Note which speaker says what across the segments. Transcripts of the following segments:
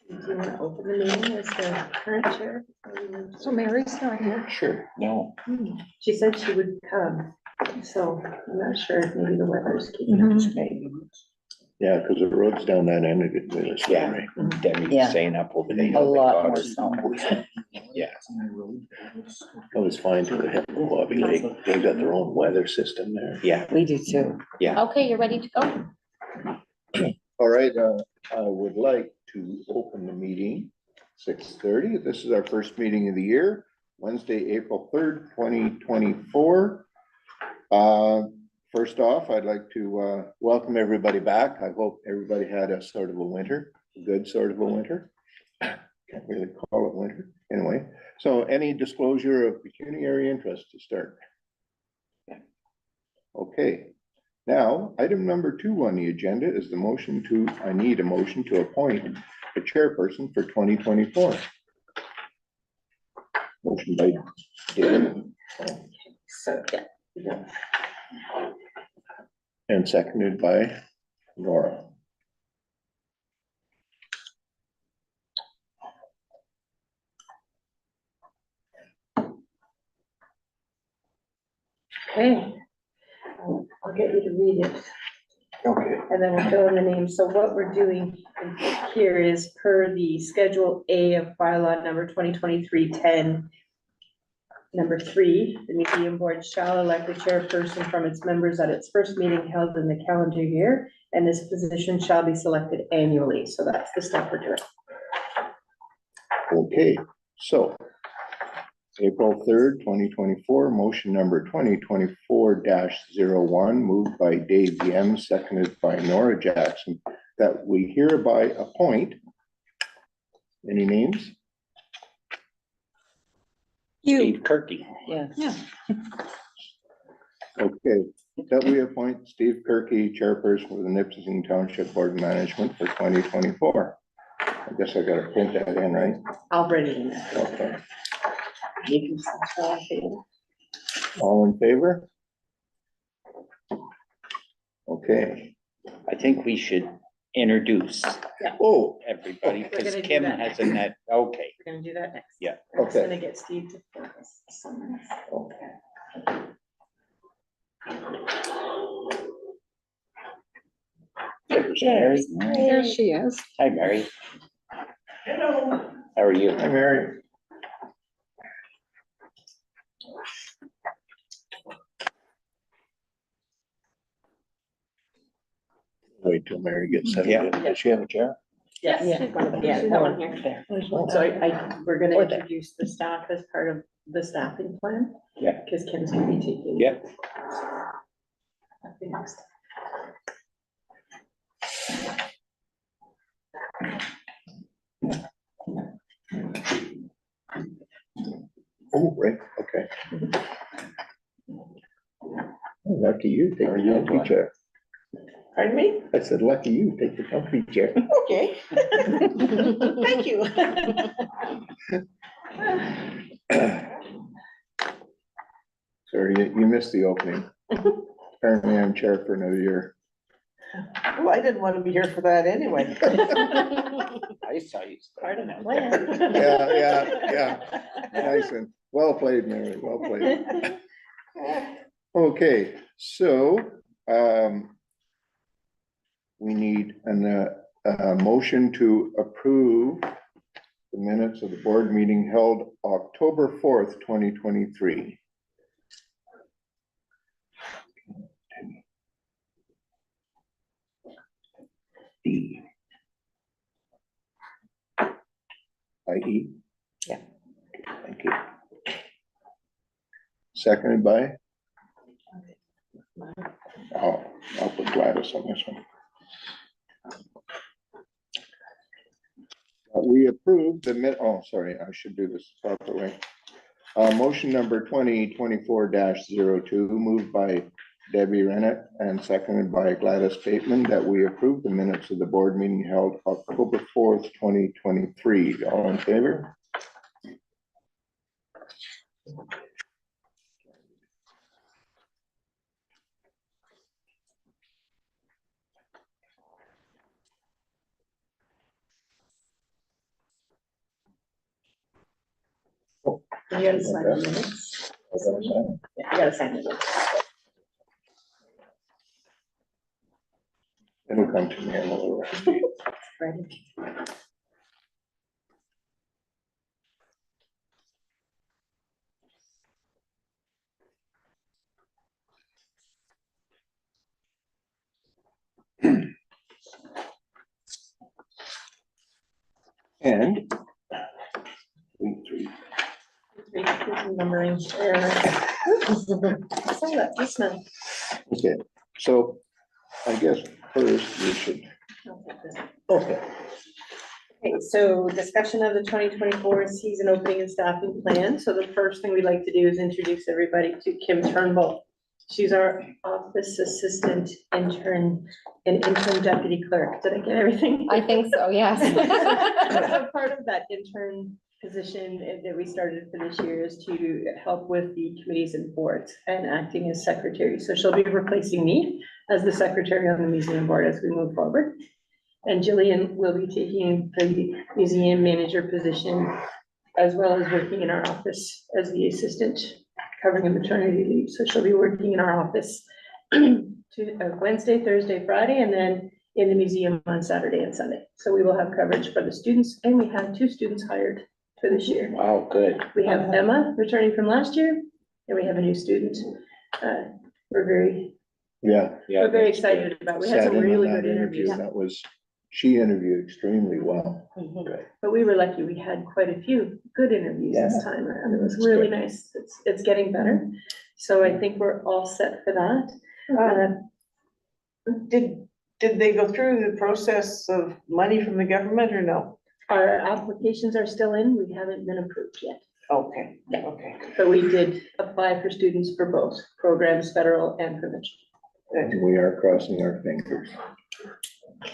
Speaker 1: Do you want to open the meeting as the current chair?
Speaker 2: So Mary's not here.
Speaker 3: Sure, no.
Speaker 1: She said she would come, so I'm not sure if maybe the weather's keeping up.
Speaker 4: Yeah, because the roads down that end of it, really slippery.
Speaker 3: Debbie
Speaker 2: Yeah.
Speaker 3: was saying up over there.
Speaker 2: A lot more snow.
Speaker 3: Yeah.
Speaker 4: It was fine till they hit Bobby Lake. They got their own weather system there.
Speaker 3: Yeah,
Speaker 2: We do too.
Speaker 3: Yeah.
Speaker 2: Okay, you're ready to go?
Speaker 4: All right, I would like to open the meeting 6:30. This is our first meeting of the year, Wednesday, April 3rd, 2024. First off, I'd like to welcome everybody back. I hope everybody had a sort of a winter, a good sort of a winter. Can't really call it winter anyway. So any disclosure of pecuniary interest to start? Okay. Now, item number 2 on the agenda is the motion to, I need a motion to appoint a chairperson for 2024. Motion by David.
Speaker 1: So, yeah.
Speaker 4: And seconded by Nora.
Speaker 1: Okay. I'll get you to read it.
Speaker 4: Okay.
Speaker 1: And then we'll fill in the names. So what we're doing here is per the Schedule A of bylaw number 2023-10. Number 3, the museum board shall elect a chairperson from its members at its first meeting held in the calendar year, and this position shall be selected annually. So that's the step we're doing.
Speaker 4: Okay, so April 3rd, 2024, motion number 2024-01, moved by Dave Yem, seconded by Nora Jackson, that we hereby appoint. Any names?
Speaker 3: Steve Kirky.
Speaker 2: Yes.
Speaker 4: Okay, that we appoint Steve Kirky, chairperson for the Nipissing Township Board of Management for 2024. I guess I gotta print that in, right?
Speaker 1: I'll bring it in there.
Speaker 4: Okay,
Speaker 1: You can sign it.
Speaker 4: all in favor? Okay,
Speaker 3: I think we should introduce
Speaker 4: oh,
Speaker 3: everybody,
Speaker 1: We're
Speaker 3: because
Speaker 1: gonna do
Speaker 3: Kim
Speaker 1: that
Speaker 3: has
Speaker 1: next.
Speaker 3: a net, okay.
Speaker 1: We're gonna do that next.
Speaker 3: Yeah.
Speaker 1: I'm just
Speaker 4: Okay.
Speaker 1: gonna get Steve to focus.
Speaker 4: okay.
Speaker 3: There's Mary.
Speaker 2: There she is.
Speaker 3: Hi, Mary. Hello. How are you?
Speaker 4: Hi, Mary. Wait till Mary gets settled
Speaker 3: Yeah.
Speaker 4: in. Does she have a chair?
Speaker 1: Yeah, that one here.
Speaker 3: There.
Speaker 1: So we're gonna
Speaker 2: Or there.
Speaker 1: introduce the staff as part of the staffing plan.
Speaker 3: Yeah.
Speaker 1: Because Kim's gonna be taking.
Speaker 3: Yeah.
Speaker 1: That'd be next.
Speaker 4: Oh, right, okay. Oh, lucky you, take the comfy chair.
Speaker 5: Pardon me?
Speaker 4: I said, lucky you, take the comfy chair.
Speaker 5: Okay. Thank you.
Speaker 4: Sorry, you missed the opening. Apparently I'm chair for another year.
Speaker 5: Well, I didn't want to be here for that anyway.
Speaker 3: I saw you.
Speaker 1: Part of the plan.
Speaker 4: Yeah. Nice and well played, Mary, well played. Okay, so, we need a motion to approve the minutes of the board meeting held October 4th, 2023. D. I.E.
Speaker 5: Yeah.
Speaker 4: Thank you. Seconded by? I'll put Gladys on this one. We approved the oh, sorry, I should do this properly. Motion number 2024-02, moved by Debbie Rennett and seconded by Gladys Bateman, that we approve the minutes of the board meeting held October 4th, 2023. All in favor?
Speaker 1: You gotta sign the minutes. Yeah, you gotta sign the minutes.
Speaker 4: It'll come to me in a little while.
Speaker 1: Ready?
Speaker 4: And three.
Speaker 1: Numbering. Saw that just now.
Speaker 4: Okay, so I guess first we should,
Speaker 1: I'll take this.
Speaker 4: okay,
Speaker 1: Okay, so discussion of the 2024 season opening and staffing plan. So the first thing we'd like to do is introduce everybody to Kim Turnbull. She's our office assistant intern and interim deputy clerk. Did I get everything?
Speaker 2: I think so, yes.
Speaker 1: So part of that intern position that we started for this year is to help with the committees and boards and acting as secretary. So she'll be replacing me as the secretary on the museum board as we move forward. And Jillian will be taking the museum manager position as well as working in our office as the assistant covering a maternity leave. So she'll be working in our office Wednesday, Thursday, Friday, and then in the museum on Saturday and Sunday. So we will have coverage for the students, and we have 2 students hired for this year.
Speaker 3: Wow, good.
Speaker 1: We have Emma returning from last year, and we have a new student. We're very
Speaker 3: Yeah.
Speaker 1: excited about. We had
Speaker 4: sat
Speaker 1: some
Speaker 4: in on
Speaker 1: really
Speaker 4: that
Speaker 1: good interviews.
Speaker 4: That was, she interviewed extremely well.
Speaker 1: But we were lucky, we had quite a few good interviews this time around. It was really nice. It's getting better. So I think we're all set for that.
Speaker 5: Did they go through the process of money from the government or no?
Speaker 1: Our applications are still in. We haven't been approved yet,
Speaker 5: Okay,
Speaker 1: Yeah.
Speaker 5: okay.
Speaker 1: but we did apply for students for both programs, federal and provincial.
Speaker 4: And we are crossing our fingers.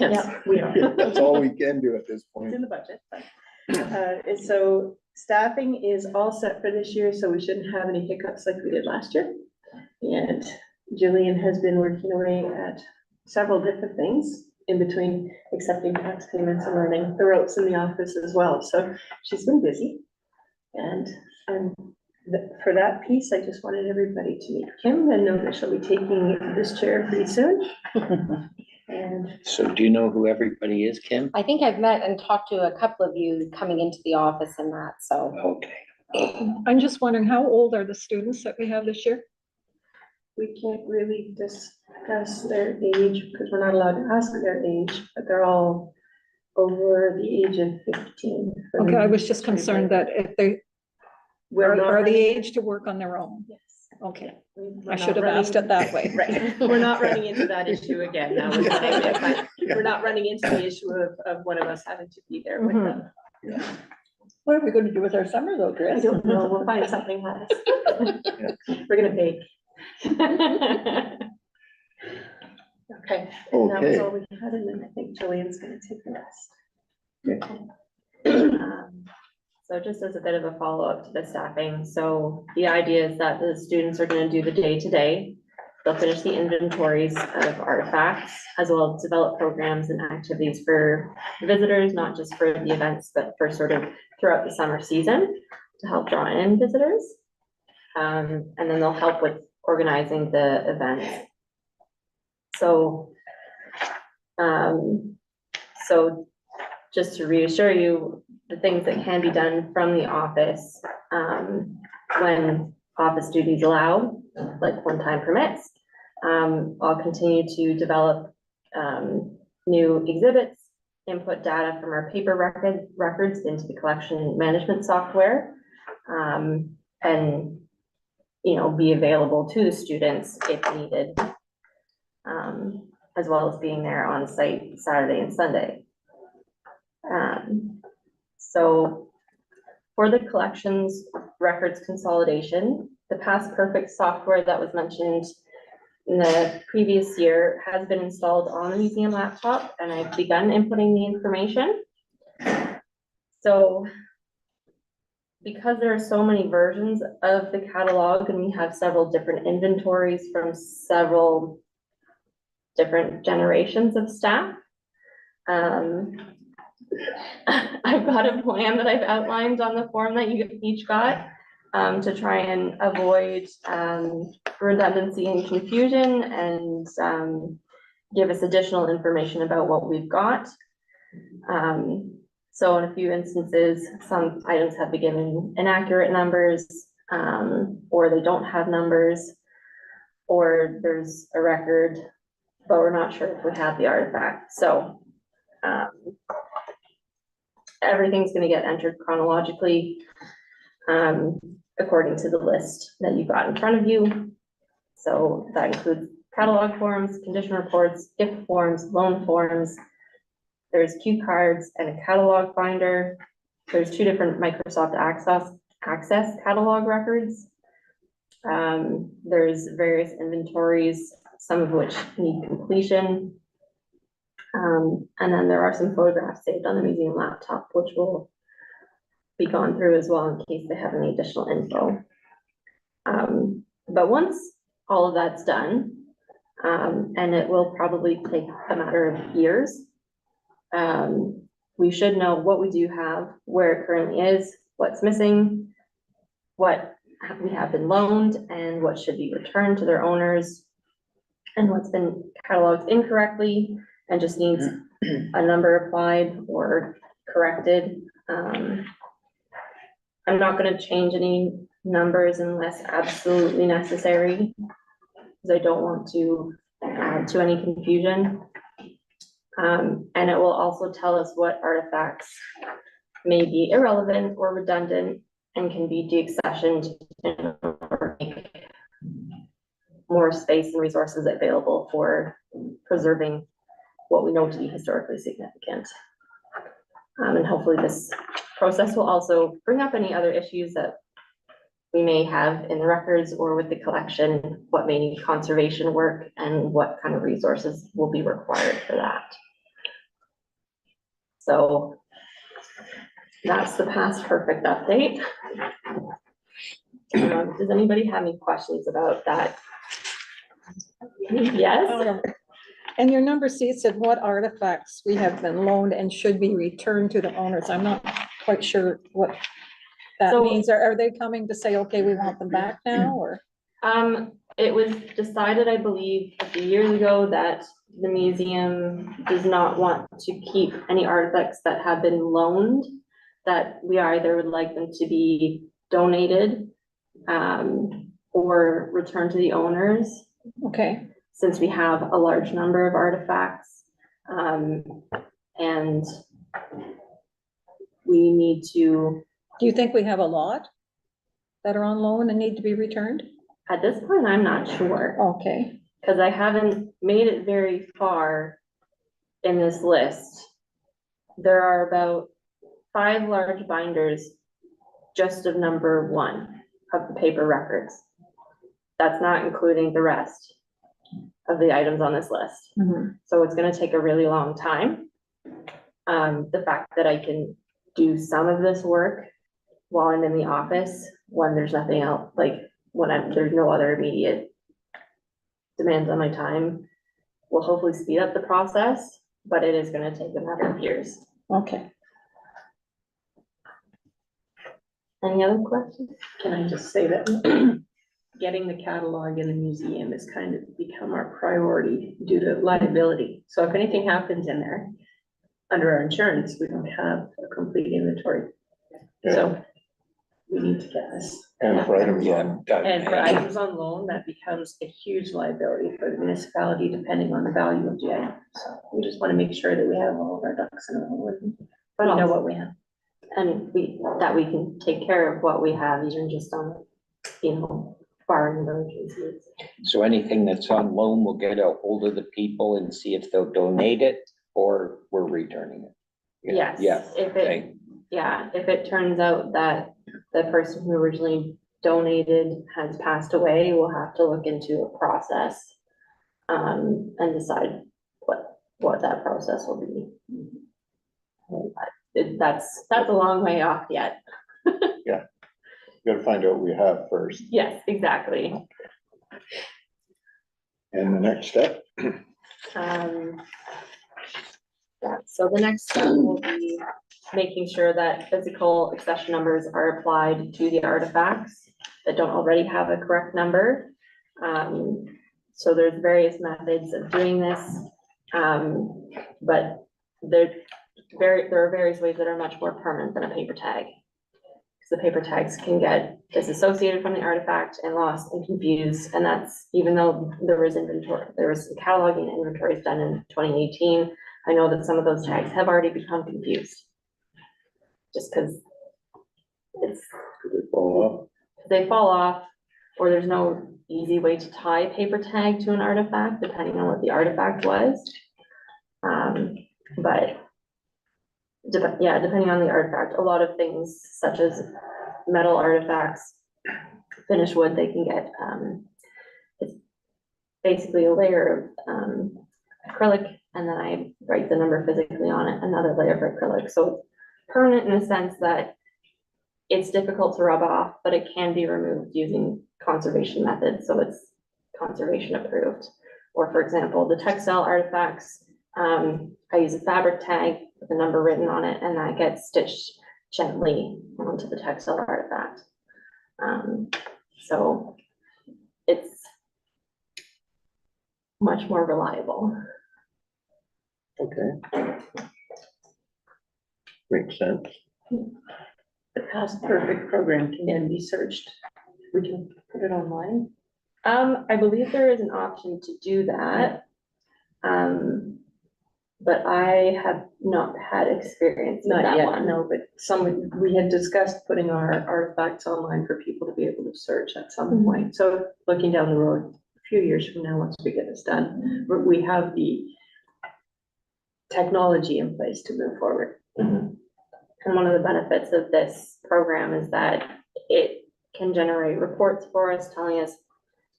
Speaker 1: Yes, we are.
Speaker 4: That's all we can do at this
Speaker 1: It's
Speaker 4: point.
Speaker 1: in the budget. But, so staffing is all set for this year, so we shouldn't have any hiccups like we did last year. And Jillian has been working away at several different things in between accepting tax payments and learning the ropes in the office as well. So she's been busy. And for that piece, I just wanted everybody to meet Kim and know that she'll be taking this chair pretty soon. And
Speaker 3: So do you know who everybody is, Kim?
Speaker 2: I think I've met and talked to a couple of you coming into the office and that, so.
Speaker 3: Okay.
Speaker 6: I'm just wondering, how old are the students that we have this year?
Speaker 1: we can't really discuss their age because we're not allowed to ask their age, but they're all over the age of 15.
Speaker 6: Okay, I was just concerned that if they
Speaker 1: We're not
Speaker 6: are the
Speaker 1: running-
Speaker 6: age to work on their own.
Speaker 1: Yes.
Speaker 6: Okay,
Speaker 1: We're
Speaker 6: I
Speaker 1: not
Speaker 6: should have
Speaker 1: running-
Speaker 6: asked it that way.
Speaker 1: Right, we're not running into that issue again. That was what I meant, but we're not running into the issue of one of us having to be there with them.
Speaker 2: What are we gonna do with our summer though,
Speaker 1: I
Speaker 2: Chris?
Speaker 1: don't know, we'll find something else. We're gonna bake. Okay, and that was
Speaker 4: Okay.
Speaker 1: all we had, and then I think Jillian's gonna take the rest.
Speaker 7: So just as a bit of a follow-up to the staffing, so the idea is that the students are gonna do the day-to-day. They'll finish the inventories of artifacts, as well as develop programs and activities for visitors, not just for the events, but for sort of throughout the summer season to help draw in visitors. And then they'll help with organizing the events. So, so just to reassure you, the things that can be done from the office, when office duties allow, like one-time permits. I'll continue to develop, new exhibits, input data from our paper records into the collection management software. And, you know, be available to the students if needed. As well as being there on site Saturday and Sunday. So for the collections records consolidation, the Past Perfect software that was mentioned in the previous year has been installed on the museum laptop, and I've begun inputting the information. So because there are so many versions of the catalog and we have several different inventories from several different generations of staff, I've got a plan that I've outlined on the form that you each got to try and avoid, redundancy and confusion and, give us additional information about what we've got. So in a few instances, some items have been given inaccurate numbers, or they don't have numbers, or there's a record, but we're not sure if we have the artifact. So everything's gonna get entered chronologically, according to the list that you've got in front of you. So that includes catalog forms, condition reports, gift forms, loan forms. There's cue cards and a catalog binder. There's 2 different Microsoft Access catalog records. There's various inventories, some of which need completion. And then there are some photographs saved on the museum laptop, which will be gone through as well in case they have any additional info. But once all of that's done, and it will probably take a matter of years, we should know what we do have, where it currently is, what's missing, what we have been loaned, and what should be returned to their owners, and what's been cataloged incorrectly and just needs a number applied or corrected. I'm not gonna change any numbers unless absolutely necessary, because I don't want to add to any confusion. And it will also tell us what artifacts may be irrelevant or redundant and can be deaccessioned in order to make more space and resources available for preserving what we know to be historically significant. And hopefully this process will also bring up any other issues that we may have in the records or with the collection, what may need conservation work and what kind of resources will be required for that. So that's the past perfect update. Does anybody have any questions about that? Yes?
Speaker 6: And your number C said what artifacts we have been loaned and should be returned to the owners. I'm not quite sure what that
Speaker 7: So-
Speaker 6: means. Are they coming to say, okay, we want them back now, or?
Speaker 7: It was decided, I believe, a few years ago that the museum does not want to keep any artifacts that have been loaned, that we either would like them to be donated, or returned to the owners,
Speaker 6: Okay,
Speaker 7: since we have a large number of artifacts. And we need to,
Speaker 6: do you think we have a lot that are on loan and need to be returned?
Speaker 7: at this point, I'm not sure.
Speaker 6: Okay,
Speaker 7: Because I haven't made it very far in this list. There are about 5 large binders just of number 1 of the paper records. That's not including the rest of the items on this list.
Speaker 6: mhm.
Speaker 7: So it's gonna take a really long time. The fact that I can do some of this work while I'm in the office, when there's nothing else, like when there's no other immediate demands on my time, will hopefully speed up the process, but it is gonna take a matter of years.
Speaker 6: Okay.
Speaker 7: Any other questions?
Speaker 1: Can I just say that getting the catalog in the museum has kind of become our priority due to liability. So if anything happens in there, under our insurance, we don't have a complete inventory. So we need to get this.
Speaker 4: And for items
Speaker 3: Yeah,
Speaker 4: on,
Speaker 1: And for items on loan, that becomes a huge liability for the municipality, depending on the value of the item. So we just want to make sure that we have all of our ducks in a row and
Speaker 7: But
Speaker 1: we know
Speaker 7: also,
Speaker 1: what we have.
Speaker 7: and that we can take care of what we have, even just on, barring emergencies.
Speaker 3: So anything that's on loan, we'll get a hold of the people and see if they'll donate it or we're returning it.
Speaker 7: Yes.
Speaker 3: Yeah,
Speaker 7: If
Speaker 3: okay.
Speaker 7: if it turns out that the person who originally donated has passed away, we'll have to look into a process, and decide what that process will be. That's a long way off yet.
Speaker 4: gotta find out what we have first.
Speaker 7: Yes, exactly.
Speaker 4: And the next step,
Speaker 7: Yeah, so the next step will be making sure that physical accession numbers are applied to the artifacts. that don't already have a correct number. So there's various methods of doing this. But there are various ways that are much more permanent than a paper tag. Because the paper tags can get disassociated from the artifact and lost and confused, and that's even though there was cataloging and inventories done in 2018. I know that some of those tags have already become confused. Just because they fall off, or there's no easy way to tie a paper tag to an artifact, depending on what the artifact was. But depending on the artifact, a lot of things such as metal artifacts, finished wood, they can get, it's basically a layer of acrylic, and then I write the number physically on it, another layer of acrylic. So it's permanent in the sense that it's difficult to rub off, but it can be removed using conservation methods, so it's conservation approved. Or for example, the textile artifacts, I use a fabric tag with a number written on it, and that gets stitched gently onto the textile artifact. So it's much more reliable.
Speaker 4: Okay. Makes sense.
Speaker 1: The past perfect program can then be searched. We can put it online.
Speaker 7: I believe there is an option to do that. But I have not had experience with
Speaker 1: Not
Speaker 7: that
Speaker 1: yet,
Speaker 7: one.
Speaker 1: no, but we had discussed putting our artifacts online for people to be able to search at some point. So looking down the road, a few years from now, once we get this done, we have the technology in place to move forward.
Speaker 7: And one of the benefits of this program is that it can generate reports for us telling us,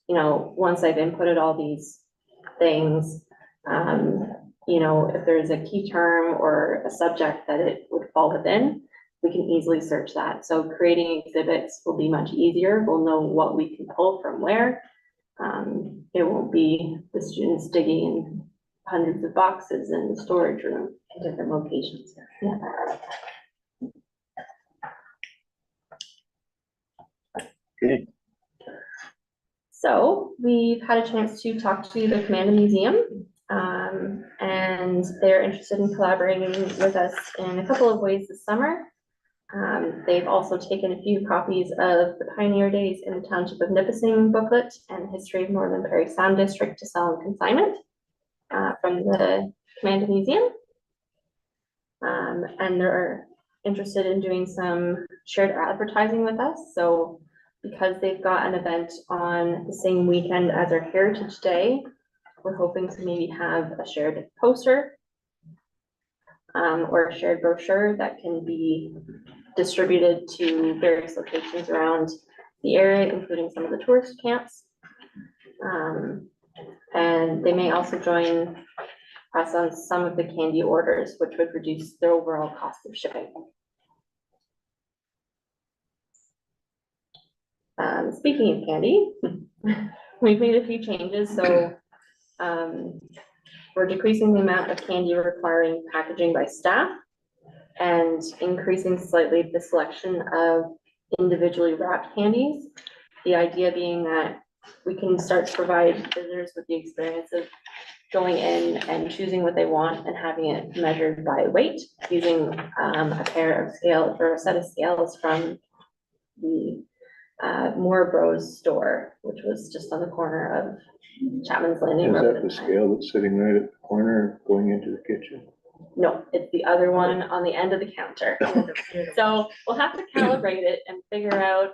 Speaker 7: you know, once I've inputted all these things, you know, if there's a key term or a subject that it would fall within, we can easily search that. So creating exhibits will be much easier. We'll know what we can pull from where. It won't be the students digging in hundreds of boxes in the storage room
Speaker 1: In different locations.
Speaker 7: Yeah.
Speaker 4: Okay.
Speaker 7: So we've had a chance to talk to the Command Museum, and they're interested in collaborating with us in a couple of ways this summer. They've also taken a few copies of the Pioneer Days in the Township of Nipissing booklet and History of Northern Prairie Sound District to sell on consignment from the Command Museum. And they're interested in doing some shared advertising with us. So because they've got an event on the same weekend as our Heritage Day, we're hoping to maybe have a shared poster or a shared brochure that can be distributed to various locations around the area, including some of the tourist camps. And they may also join us on some of the candy orders, which would reduce their overall cost of shipping. Speaking of candy, we've made a few changes. So we're decreasing the amount of candy requiring packaging by staff and increasing slightly the selection of individually wrapped candies. The idea being that we can start to provide visitors with the experience of going in and choosing what they want and having it measured by weight using a pair of scales or a set of scales from the Moore Bros store, which was just on the corner of Chapman's Landing.
Speaker 4: Is that the scale that's sitting right at the corner going into the kitchen?
Speaker 7: No, it's the other one on the end of the counter. So we'll have to calibrate it and figure out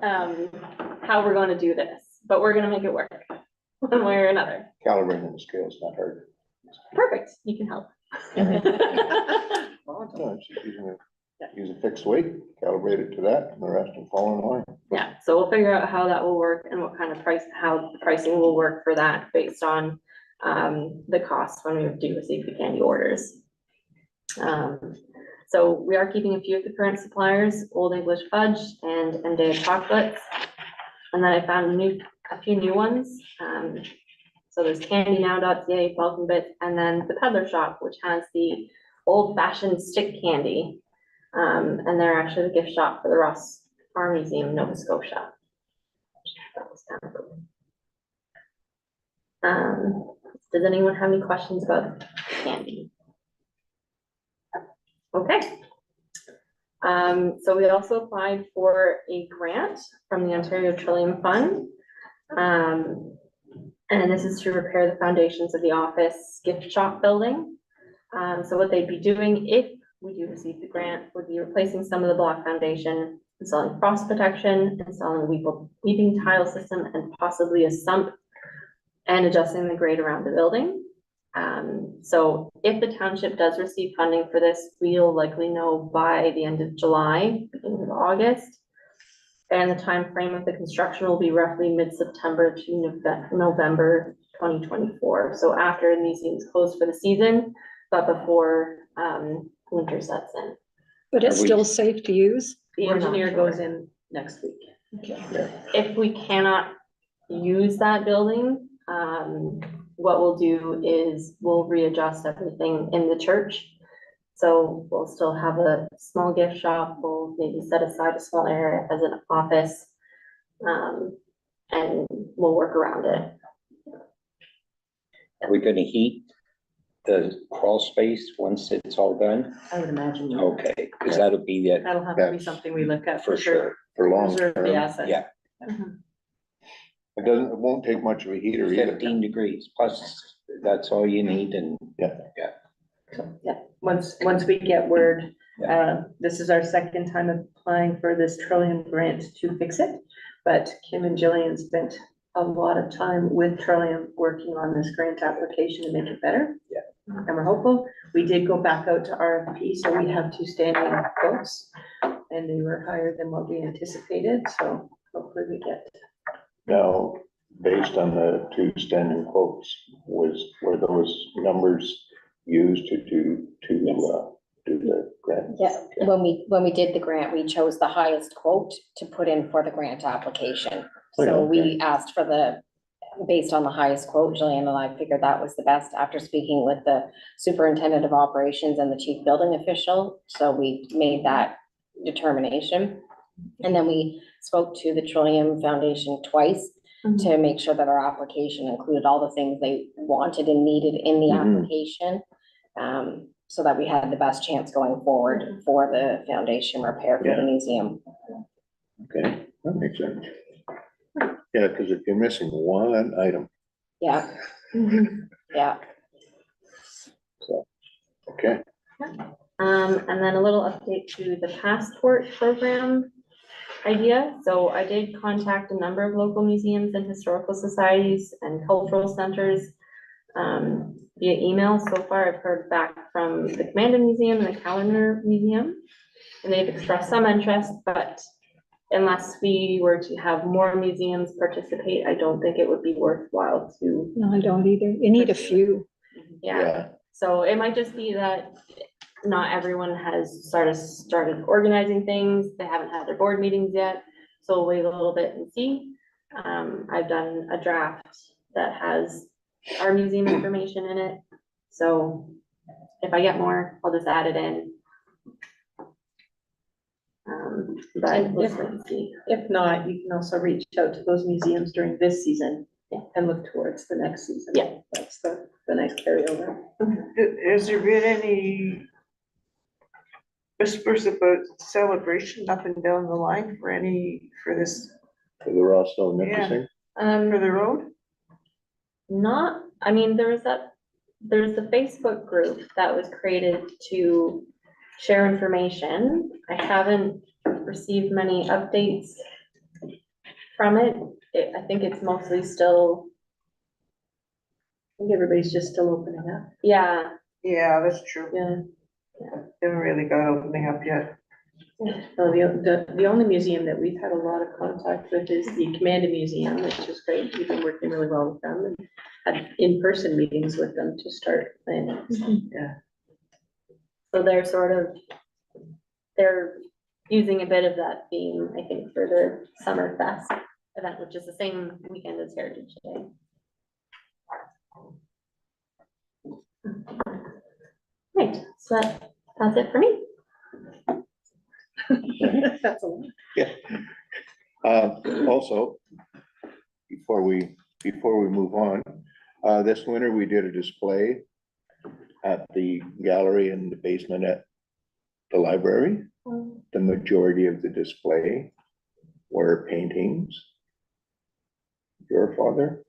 Speaker 7: how we're going to do this, but we're going to make it work one way or another.
Speaker 4: Calibrating the scale is not hard.
Speaker 7: Perfect. You can help.
Speaker 4: No, it's just use a fixed weight, calibrate it to that, and the rest will fall in line.
Speaker 7: Yeah, so we'll figure out how that will work and what kind of how the pricing will work for that based on the cost when we do receive the candy orders. So we are keeping a few of the current suppliers, Old English Fudge and Day Chocolates. And then I found a few new ones. So there's candynow.ca, Falcon Bits, and then the Peddler Shop, which has the old fashioned stick candy. And they're actually the gift shop for the Ross Farm Museum in Nova Scotia. That was kind of cool. Does anyone have any questions about candy? Okay. So we also applied for a grant from the Ontario Trillium Fund. And this is to repair the foundations of the office gift shop building. So what they'd be doing if we do receive the grant would be replacing some of the block foundation, installing frost protection, installing a weeping tile system, and possibly a sump, and adjusting the grade around the building. So if the township does receive funding for this, we'll likely know by the end of July, beginning of August. And the time frame of the construction will be roughly mid-September to November 2024. So after the museum's closed for the season, but before winter sets in.
Speaker 6: But it's
Speaker 3: Are we-
Speaker 6: still safe to use?
Speaker 1: The
Speaker 7: We're not
Speaker 1: engineer
Speaker 7: sure.
Speaker 1: goes in next week.
Speaker 7: If we cannot use that building, what we'll do is we'll readjust everything in the church. So we'll still have a small gift shop, we'll maybe set aside a small area as an office. And we'll work around it.
Speaker 3: Are we gonna heat the crawl space once it's all done?
Speaker 1: I would imagine.
Speaker 3: Okay, because that'll be that
Speaker 1: That'll have to be
Speaker 4: That's-
Speaker 1: something we look at
Speaker 3: for sure.
Speaker 4: For long
Speaker 1: Preserve the
Speaker 4: term,
Speaker 1: asset.
Speaker 3: Yeah.
Speaker 4: it won't take much of a heater either.
Speaker 3: 15 degrees plus, that's all you need and
Speaker 1: Once we get word, this is our second time applying for this Trillium grant to fix it. But Kim and Jillian spent a lot of time with Trillium working on this grant application to make it better.
Speaker 3: Yeah.
Speaker 1: And we're hopeful. We did go back out to RFP, so we have 2 standing quotes. And they were higher than what we anticipated, so hopefully we get.
Speaker 4: Now, based on the 2 standing quotes, were those numbers used to do the grant?
Speaker 2: Yeah, when we did the grant, we chose the highest quote to put in for the grant application. So we asked for based on the highest quote, Jillian and I figured that was the best after speaking with the superintendent of operations and the chief building official. So we made that determination. And then we spoke to the Trillium Foundation twice to make sure that our application included all the things they wanted and needed in the
Speaker 4: Mhm.
Speaker 2: application. So that we had the best chance going forward for the foundation repair for
Speaker 4: Yeah.
Speaker 2: the museum.
Speaker 4: Okay, that makes sense. Yeah, because if you're missing one item,
Speaker 2: Yeah, yeah.
Speaker 4: okay,
Speaker 7: And then a little update to the passport program idea. So I did contact a number of local museums and historical societies and cultural centers via email. So far, I've heard back from the Commanda Museum and the Calendar Museum. And they've expressed some interest, but unless we were to have more museums participate, I don't think it would be worthwhile to,
Speaker 6: No, I don't either. You need a few.
Speaker 7: yeah. So it might just be that not everyone has started organizing things. They haven't had their board meetings yet. So we'll wait a little bit and see. I've done a draft that has our museum information in it. So if I get more, I'll just add it in. But let's wait and see.
Speaker 1: If not, you can also reach out to those museums during this season and look towards the next season.
Speaker 7: Yeah.
Speaker 1: That's the next carryover.
Speaker 5: Has there been any whispers about celebration up and down the line for this,
Speaker 4: for the Rosso Nipissing,
Speaker 5: for the road?
Speaker 7: Not, I mean, there's the Facebook group that was created to share information. I haven't received many updates from it. I think it's mostly still,
Speaker 1: I think everybody's just still opening up.
Speaker 7: yeah,
Speaker 5: Yeah, that's true.
Speaker 1: Yeah.
Speaker 5: Haven't really got opening up yet.
Speaker 1: Well, the only museum that we've had a lot of contact with is the Commanda Museum, which is great. We've been working really well with them and had in-person meetings with them to start planning. Yeah.
Speaker 7: so they're using a bit of that theme, I think, for their Summer Fest event, which is the same weekend as Heritage Day. Right, so that's it for me.
Speaker 1: That's a lot.
Speaker 4: also, before we move on. This winter, we did a display at the gallery in the basement at the library. The majority of the display were paintings. Your father?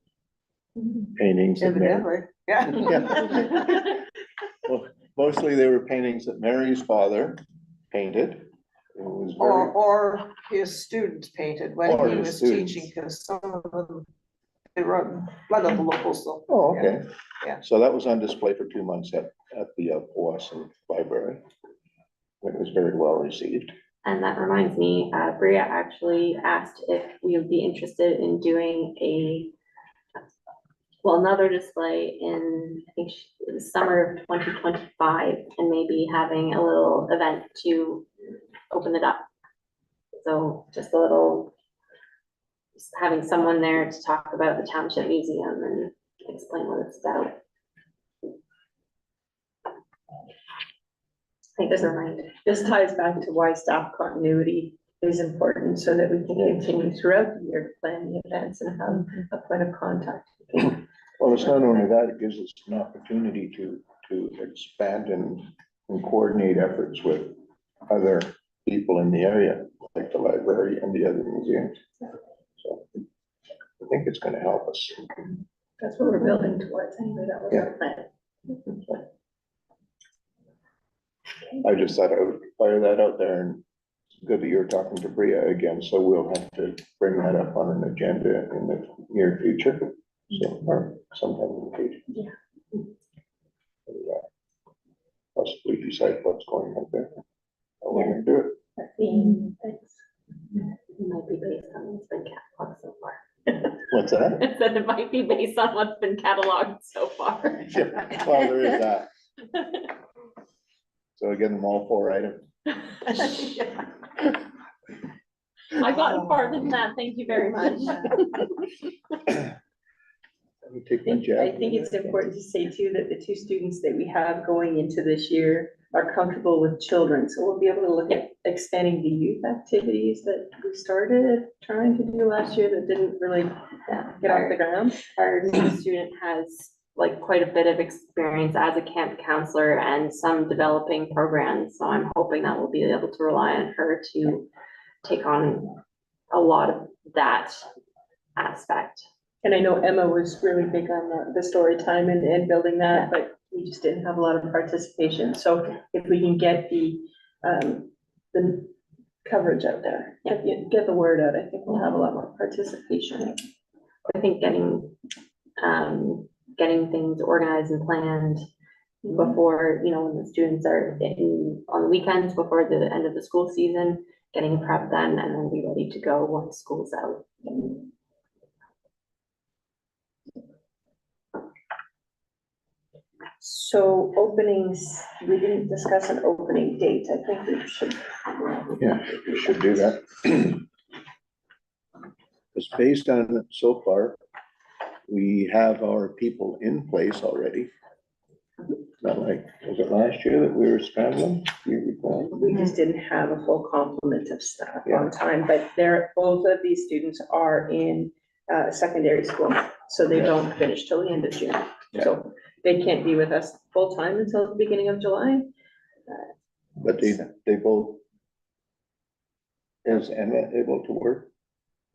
Speaker 4: Paintings of Mary.
Speaker 5: Evidently, yeah.
Speaker 4: Well, mostly they were paintings that Mary's father painted. It was very,
Speaker 5: Or his students painted
Speaker 4: Or
Speaker 5: when he
Speaker 4: his
Speaker 5: was
Speaker 4: students.
Speaker 5: teaching, because some of them, they wrote, a lot of the locals, so.
Speaker 4: oh, okay.
Speaker 5: Yeah.
Speaker 4: So that was on display for 2 months at the Powassan Library. It was very well received.
Speaker 7: And that reminds me, Bria actually asked if we would be interested in doing another display in, I think, the summer of 2025, and maybe having a little event to open it up. So just having someone there to talk about the Township Museum and explain what it's about. Thanks for reminding.
Speaker 1: This ties back to why staff continuity is important, so that we can continue throughout the year to plan the events and have a point of contact.
Speaker 4: Well, it's not only that, it gives us an opportunity to expand and coordinate efforts with other people in the area, like the library and the other museums. So I think it's gonna help us.
Speaker 1: That's what we're building towards, anyway, that was our plan.
Speaker 4: I just thought I would fire that out there, and it's good that you're talking to Bria again, so we'll have to bring that up on an agenda in the near future. So, or sometime in the future.
Speaker 1: Yeah.
Speaker 4: Possibly decide what's going on there. How we're gonna do it.
Speaker 1: Thanks.
Speaker 7: It might be based on what's been cataloged so far.
Speaker 4: What's that?
Speaker 7: It said it might be based on what's been cataloged so far.
Speaker 4: Yeah, well, there is that. So again, them all 4 items.
Speaker 7: I got farther than that, thank you very much.
Speaker 4: Let me take my jab.
Speaker 1: I think it's important to say too, that the 2 students that we have going into this year are comfortable with children, so we'll be able to look at expanding the youth activities that we started trying to do last year that didn't really get off the ground.
Speaker 7: Our new student has like quite a bit of experience as a camp counselor and some developing programs, so I'm hoping that we'll be able to rely on her to take on a lot of that aspect.
Speaker 1: And I know Emma was really big on the story time and building that, but we just didn't have a lot of participation. So if we can get the coverage out there, get the word out, I think we'll have a lot more participation.
Speaker 7: I think getting things organized and planned before, when the students are on the weekends before the end of the school season, getting prepped then and then be ready to go once school's out.
Speaker 1: So openings, we didn't discuss an opening date. I think we should.
Speaker 4: Yeah, we should do that. Because based on so far, we have our people in place already. Not like, was it last year that we were scrambling? You recall?
Speaker 1: We just didn't have a full complement of staff
Speaker 4: Yeah.
Speaker 1: on time, but both of these students are in secondary school, so they don't finish till the end of June. So they can't be with us full-time until the beginning of July.
Speaker 4: But they both, is Emma able to work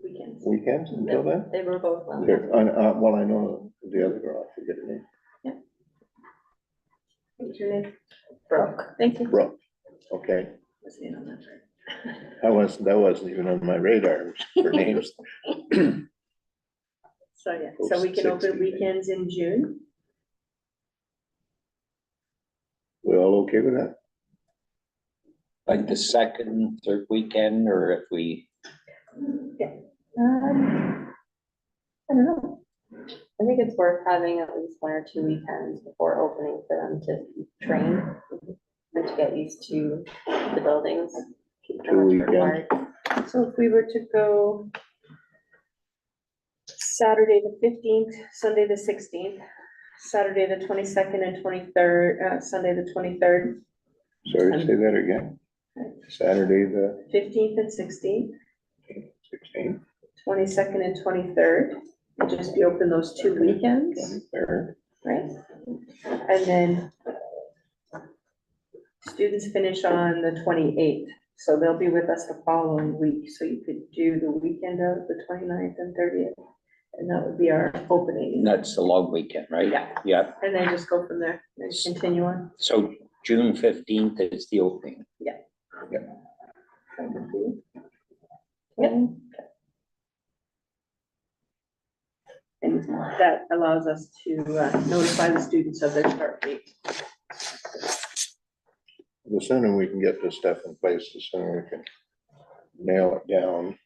Speaker 1: Weekends.
Speaker 4: weekends until then?
Speaker 1: They were both on.
Speaker 4: Well, I know the other girl, I forget her name.
Speaker 1: What's your name? Brooke. Thank you.
Speaker 4: Brooke, okay.
Speaker 1: Wasn't in on that part.
Speaker 4: That wasn't even on my radar for names.
Speaker 1: So, yeah, so we can open weekends in June.
Speaker 4: We all okay with that?
Speaker 3: Like the second, third weekend, or if we,
Speaker 1: I don't know.
Speaker 7: I think it's worth having at least 1 or 2 weekends before opening for them to train and to get used to the buildings. keep them
Speaker 4: 2
Speaker 7: as
Speaker 4: weekends.
Speaker 7: required.
Speaker 1: So if we were to go Saturday the 15th, Sunday the 16th, Saturday the 22nd and 23rd, Sunday the 23rd,
Speaker 4: Sorry, say that again. Saturday, the
Speaker 1: 15th and 16th,
Speaker 4: 16th,
Speaker 1: 22nd and 23rd, We'll just be open those 2 weekends,
Speaker 4: Third.
Speaker 1: right? And then students finish on the 28th, so they'll be with us the following week, so you could do the weekend of the 29th and 30th. And that would be our opening,
Speaker 3: That's the long weekend, right?
Speaker 1: Yeah.
Speaker 3: Yeah,
Speaker 1: and then just go from there and continue on.
Speaker 3: so June 15th is the opening.
Speaker 1: And that allows us to notify the students of their start date.
Speaker 4: The sooner we can get this stuff in place, the sooner we can nail it down.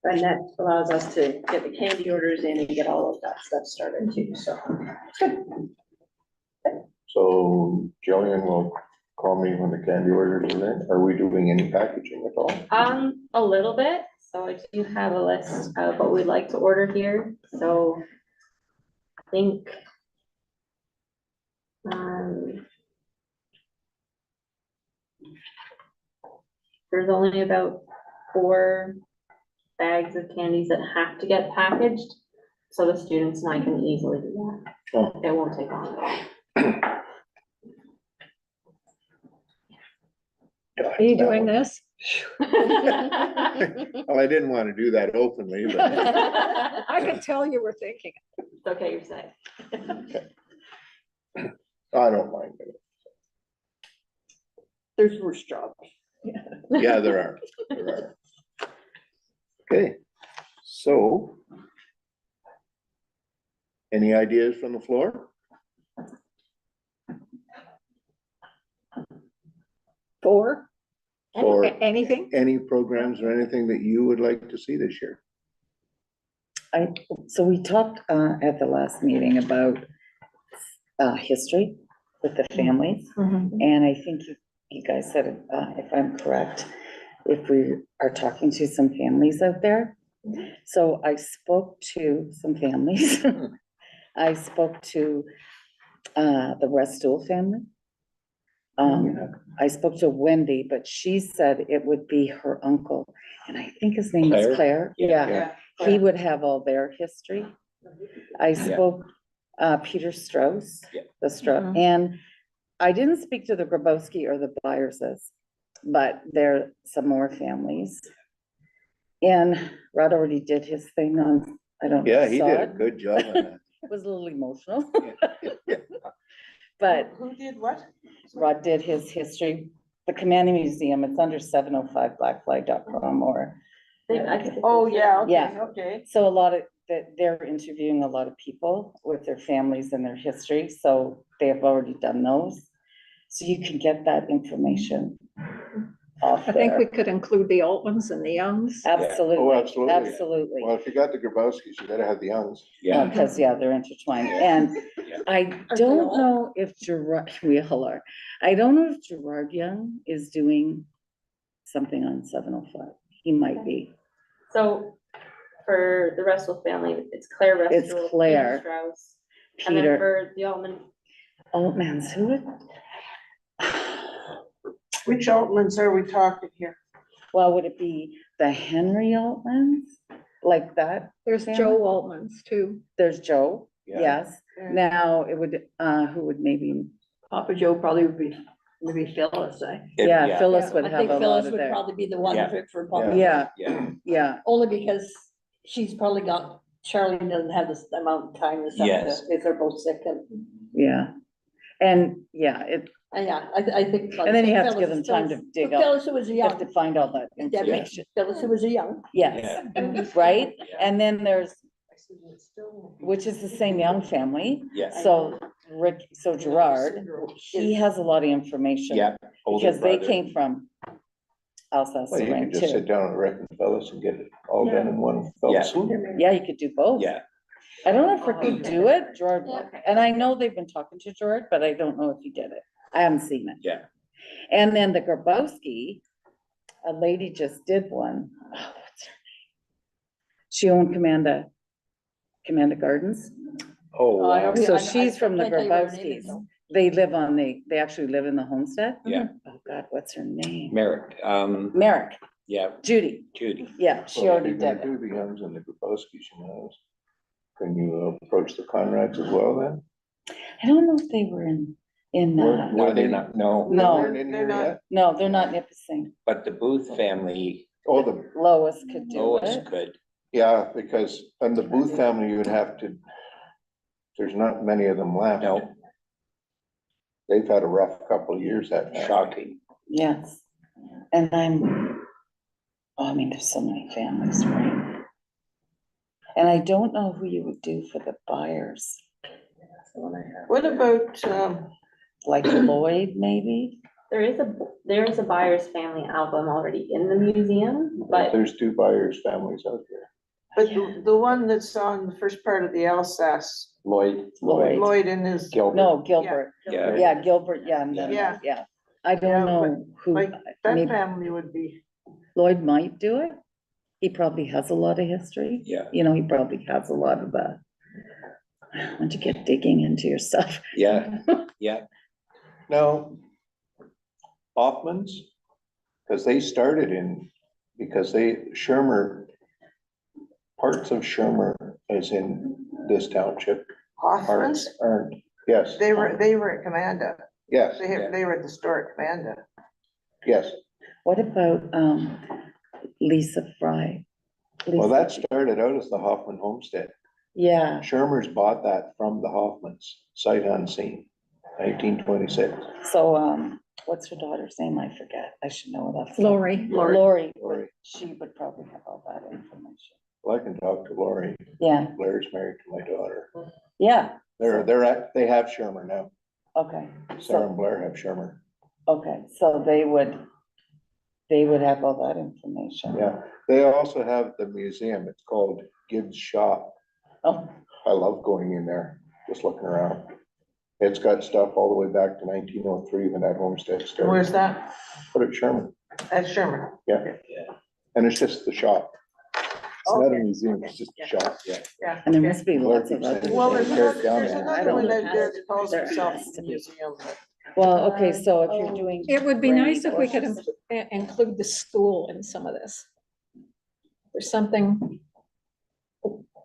Speaker 1: And that allows us to get the candy orders in and get all of that stuff started too, so.
Speaker 4: So Jillian will call me when the candy orders are in. Are we doing any packaging at all?
Speaker 7: A little bit, so I do have a list of what we'd like to order here, so I think there's only about 4 bags of candies that have to get packaged, so the students and I can easily do that.
Speaker 4: Oh.
Speaker 7: It won't take long at all.
Speaker 6: Are you doing this?
Speaker 4: Well, I didn't want to do that openly, but
Speaker 6: I could tell you were thinking.
Speaker 7: It's okay, you're safe.
Speaker 4: I don't mind it.
Speaker 5: There's worse jobs.
Speaker 4: Yeah, there are. There are. Okay, so any ideas from the floor?
Speaker 6: For
Speaker 4: For
Speaker 6: anything?
Speaker 4: any programs or anything that you would like to see this year?
Speaker 8: So we talked at the last meeting about history with the families, and I think you guys said, if I'm correct, if we are talking to some families out there. So I spoke to some families. I spoke to the Restool family. I spoke to Wendy, but she said it would be her uncle, and I think his name is Claire. Yeah, he would have all their history. I spoke, Peter Strauss, the Strauss, and I didn't speak to the Grabowski or the Byerses, but there are some more families. And Rod already did his thing on, I don't know.
Speaker 4: Yeah,
Speaker 8: if you
Speaker 4: he
Speaker 8: saw
Speaker 4: did a
Speaker 8: it.
Speaker 4: good job on that.
Speaker 8: It was a little emotional. But
Speaker 5: Who did what?
Speaker 8: Rod did his history, the Commanding Museum, it's under 705blackflag.com or,
Speaker 5: Oh, yeah, okay,
Speaker 8: Yeah.
Speaker 5: okay.
Speaker 8: so a lot of, that they're interviewing a lot of people with their families and their history, so they have already done those. So you can get that information off
Speaker 6: I think we
Speaker 8: there.
Speaker 6: could include the Altmans and the Youngs.
Speaker 4: Oh,
Speaker 8: Absolutely,
Speaker 4: absolutely.
Speaker 8: absolutely.
Speaker 4: Well, if you got the Grabowskis, you gotta have the Youngs.
Speaker 3: Yeah,
Speaker 8: Because, yeah, they're intertwined, and I don't know if Gerard, we all are, I don't know if Gerard Young is doing something on 705, he might be.
Speaker 7: So for the Russell family, it's Claire Russell.
Speaker 8: It's Claire.
Speaker 7: Peter Strauss. And then
Speaker 8: Peter,
Speaker 7: for the Altman,
Speaker 8: Altman's, who would?
Speaker 5: Which Altmans are we talking here?
Speaker 8: Well, would it be the Henry Altmans, like that?
Speaker 6: There's
Speaker 8: family?
Speaker 6: Joe Altmans too.
Speaker 8: There's Joe,
Speaker 4: Yeah.
Speaker 8: yes,
Speaker 5: Yeah.
Speaker 8: now it would, who would maybe,
Speaker 9: Papa Joe probably would be, maybe Phyllis,
Speaker 8: yeah, Phyllis would
Speaker 9: I
Speaker 8: have
Speaker 9: think
Speaker 8: a lot
Speaker 9: Phyllis
Speaker 8: of
Speaker 9: would
Speaker 8: their,
Speaker 9: probably be the one
Speaker 3: Yeah.
Speaker 9: for Papa.
Speaker 8: yeah,
Speaker 3: yeah,
Speaker 8: yeah,
Speaker 9: Only because she's probably got, Charlie doesn't have this amount of time and stuff,
Speaker 3: Yes.
Speaker 9: if they're both sick and,
Speaker 8: yeah. And, yeah, it,
Speaker 9: yeah, I think.
Speaker 8: and then you have to give them time to dig up,
Speaker 9: Phyllis, who was
Speaker 8: you have to
Speaker 9: young,
Speaker 8: find all that
Speaker 9: Debbie,
Speaker 8: information,
Speaker 9: Phyllis, who was young,
Speaker 8: yes, right? And then there's, which is the same Young family,
Speaker 3: yeah,
Speaker 8: so Rick, so Gerard, he has a lot of information.
Speaker 3: yeah. older
Speaker 8: Because they
Speaker 3: brother.
Speaker 8: came from Alsace
Speaker 4: Well, you
Speaker 8: Lorraine
Speaker 4: could just sit
Speaker 8: too.
Speaker 4: down and Rick and Phyllis and get it all done in one fell
Speaker 3: Yeah.
Speaker 4: swoop.
Speaker 8: Yeah, you could do both.
Speaker 3: Yeah,
Speaker 8: I don't know if Rick could do it, Gerard, and I know they've been talking to Gerard, but I don't know if he did it. I haven't seen it.
Speaker 3: yeah,
Speaker 8: And then the Grabowski, a lady just did one. Oh, what's her name? She owned Commanda Gardens.
Speaker 3: oh, wow.
Speaker 8: So she's from the
Speaker 9: can't tell you what her name is,
Speaker 8: Grabowskis.
Speaker 9: though.
Speaker 8: They live on they actually live in the homestead.
Speaker 3: Yeah.
Speaker 8: Oh God, what's her name?
Speaker 3: Merrick,
Speaker 8: Merrick.
Speaker 3: Yeah,
Speaker 8: Judy,
Speaker 3: Judy.
Speaker 8: yeah, she
Speaker 4: Well, if
Speaker 8: already
Speaker 4: you're gonna
Speaker 8: did it.
Speaker 4: do the Youngs and the Grabowskis, you know, can you approach the Conrads as well then?
Speaker 8: I don't know if they were in,
Speaker 3: No, they're not, no,
Speaker 8: No.
Speaker 4: They weren't in
Speaker 5: They're
Speaker 4: here
Speaker 5: not.
Speaker 4: yet?
Speaker 8: no, they're not Nipissing.
Speaker 3: but the Booth family,
Speaker 4: Oh, the,
Speaker 8: Lois could do
Speaker 3: Lois
Speaker 8: it.
Speaker 3: could,
Speaker 4: yeah, because, and the Booth family, you would have to, there's not many of them left.
Speaker 3: no,
Speaker 4: They've had a rough couple of years, that family.
Speaker 3: shocking.
Speaker 8: Yes, and I mean, there's so many families, right? And I don't know who you would do for the buyers,
Speaker 5: What about,
Speaker 8: like Lloyd, maybe?
Speaker 7: There is a buyer's family album already in the museum, but
Speaker 4: There's two buyers' families out there.
Speaker 5: but the one that's on the first part of the Alsace,
Speaker 3: Lloyd,
Speaker 8: Lloyd,
Speaker 5: Lloyd and his,
Speaker 3: Gilbert,
Speaker 8: no, Gilbert,
Speaker 3: yeah,
Speaker 8: yeah, Gilbert, yeah, and then,
Speaker 5: Yeah.
Speaker 8: yeah. I
Speaker 5: Yeah,
Speaker 8: don't know who,
Speaker 5: like, that
Speaker 8: maybe
Speaker 5: family would be,
Speaker 8: Lloyd might do it. He probably has a lot of history.
Speaker 3: yeah,
Speaker 8: You know, he probably has a lot of that. Once you get digging into your stuff.
Speaker 3: yeah, yeah,
Speaker 4: Now, Hoffman's, because they started because Shermer, parts of Shermer is in this township.
Speaker 5: Hoffman's,
Speaker 4: Parts aren't, yes,
Speaker 5: they were at Commanda,
Speaker 4: yes,
Speaker 5: they were at the store at Commanda.
Speaker 4: yes.
Speaker 8: What about, Lisa Fry?
Speaker 4: Well,
Speaker 8: Lisa-
Speaker 4: that started out as the Hoffman Homestead.
Speaker 8: Yeah,
Speaker 4: Shermer's bought that from the Hoffmans, sight unseen, 1926.
Speaker 8: so, what's her daughter's name? I forget. I should know it.
Speaker 6: Lori.
Speaker 8: Lori,
Speaker 4: Lori.
Speaker 8: she would probably have all that information.
Speaker 4: Well, I can talk to Lori.
Speaker 8: Yeah,
Speaker 4: Blair's married to my daughter.
Speaker 8: yeah,
Speaker 4: They have Shermer now.
Speaker 8: okay.
Speaker 4: Sarah and
Speaker 8: So,
Speaker 4: Blair have Shermer.
Speaker 8: okay, so they would have all that information.
Speaker 4: Yeah, they also have the museum. It's called Gibbs Shop.
Speaker 8: Oh,
Speaker 4: I love going in there, just looking around. It's got stuff all the way back to 1903 when that homestead started.
Speaker 5: Where's that?
Speaker 4: Put it Sherman,
Speaker 5: At Sherman.
Speaker 4: yeah. And it's just the shop. It's not a
Speaker 5: Okay,
Speaker 4: museum, it's just a shop.
Speaker 3: yeah.
Speaker 5: Yeah.
Speaker 8: and there
Speaker 5: okay.
Speaker 8: must be lots of other.
Speaker 5: Well,
Speaker 4: Tear it down
Speaker 5: there's
Speaker 4: there.
Speaker 8: I
Speaker 5: another
Speaker 8: don't
Speaker 5: one
Speaker 8: know.
Speaker 5: out there that calls
Speaker 8: There
Speaker 5: himself
Speaker 8: has to
Speaker 5: a
Speaker 8: be.
Speaker 5: museum.
Speaker 8: Well, okay, so if you're doing.
Speaker 6: It would be nice if we
Speaker 8: Right.
Speaker 6: could include the school in some of this. There's something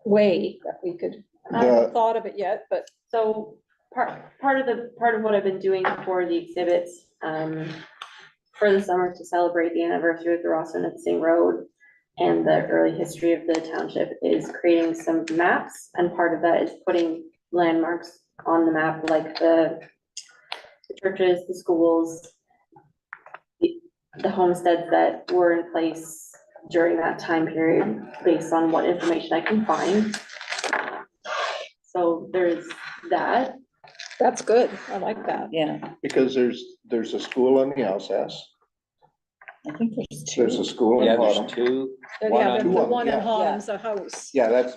Speaker 6: way that we could, I haven't thought of it yet, but
Speaker 7: so part of what I've been doing for the exhibits, for the summer to celebrate the anniversary of the Ross and Nipissing Road and the early history of the township is creating some maps, and part of that is putting landmarks on the map, like the churches, the schools, the homesteads that were in place during that time period, based on what information I can find. So there's that.
Speaker 6: that's good. I like that.
Speaker 8: Yeah,
Speaker 4: Because there's a school on the Alsace,
Speaker 8: I think there's
Speaker 4: there's a
Speaker 8: two.
Speaker 4: school in
Speaker 3: Yeah, there's
Speaker 4: Bottom.
Speaker 3: two,
Speaker 6: Yeah,
Speaker 3: one
Speaker 6: the
Speaker 3: on,
Speaker 4: two of them,
Speaker 6: one in
Speaker 4: yeah.
Speaker 6: Holland's a house.
Speaker 4: Yeah, that's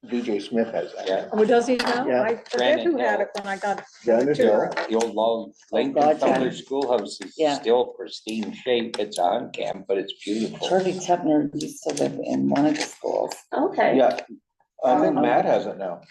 Speaker 4: VJ Smith has that.
Speaker 3: yeah,
Speaker 6: Oh, does he now?
Speaker 4: Yeah.
Speaker 6: I forget who had it when I got.
Speaker 4: Granite
Speaker 6: tour.
Speaker 4: Hill.
Speaker 3: the old log Lincoln
Speaker 8: God, yeah.
Speaker 3: Felder Schoolhouse is
Speaker 8: Yeah.
Speaker 3: still pristine shape, it's a hunt camp, but it's beautiful.
Speaker 8: Charlie Tepner used to live in one of the schools.
Speaker 7: Okay.
Speaker 4: Yeah, I think Matt has it now.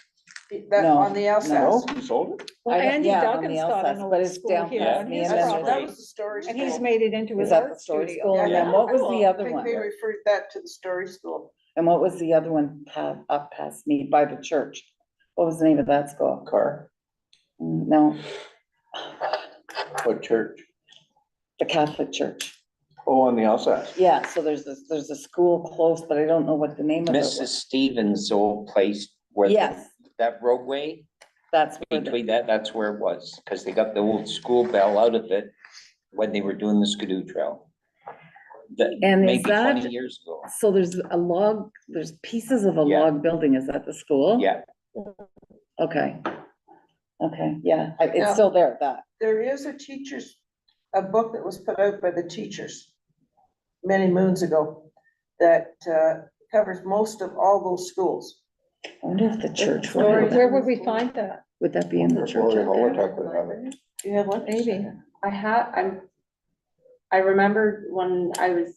Speaker 5: That,
Speaker 8: No,
Speaker 5: on the
Speaker 4: No,
Speaker 5: Alsace.
Speaker 4: he sold it?
Speaker 6: Well,
Speaker 8: I don't-
Speaker 6: Andy
Speaker 8: yeah, on
Speaker 6: Duggan's
Speaker 8: the
Speaker 6: got
Speaker 8: Alsace,
Speaker 6: an
Speaker 8: but
Speaker 6: old
Speaker 8: it's
Speaker 6: school
Speaker 8: down
Speaker 6: here.
Speaker 8: past
Speaker 6: and
Speaker 8: me,
Speaker 6: he's
Speaker 8: and then
Speaker 6: from-
Speaker 5: That was the story
Speaker 6: And he's
Speaker 5: school.
Speaker 6: made it into
Speaker 8: Is
Speaker 6: his
Speaker 8: that the
Speaker 6: art
Speaker 8: story
Speaker 6: studio.
Speaker 8: school? And then what was the
Speaker 5: I
Speaker 8: other
Speaker 5: think they
Speaker 8: one?
Speaker 5: referred that to the story school.
Speaker 8: And what was the other one up past me by the church? What was the name of that school?
Speaker 4: Car,
Speaker 8: No,
Speaker 4: what church?
Speaker 8: the Catholic church.
Speaker 4: Oh, on the Alsace.
Speaker 8: Yeah, so there's a school close, but I don't know what the name of it
Speaker 3: Mrs.
Speaker 8: was.
Speaker 3: Stevens' old place where
Speaker 8: Yes,
Speaker 3: that roadway,
Speaker 8: that's where the,
Speaker 3: between that's where it was, because they got the old school bell out of it when they were doing the Skidoo Trail. That,
Speaker 8: And is
Speaker 3: maybe
Speaker 8: that-
Speaker 3: 20 years ago,
Speaker 8: so there's pieces of a
Speaker 3: Yeah.
Speaker 8: log building. Is that the school?
Speaker 3: yeah,
Speaker 8: Okay. Okay, yeah, it's
Speaker 5: Yeah.
Speaker 8: still there, that.
Speaker 5: There is a book that was put out by the teachers many moons ago that covers most of all those schools.
Speaker 8: I wonder if the church would
Speaker 6: Where
Speaker 8: have that.
Speaker 6: where would we find that?
Speaker 8: Would that be in the church?
Speaker 4: Lori
Speaker 8: out there?
Speaker 4: Holotuck would have it.
Speaker 5: Do you have one?
Speaker 6: Maybe.
Speaker 7: I remember when I was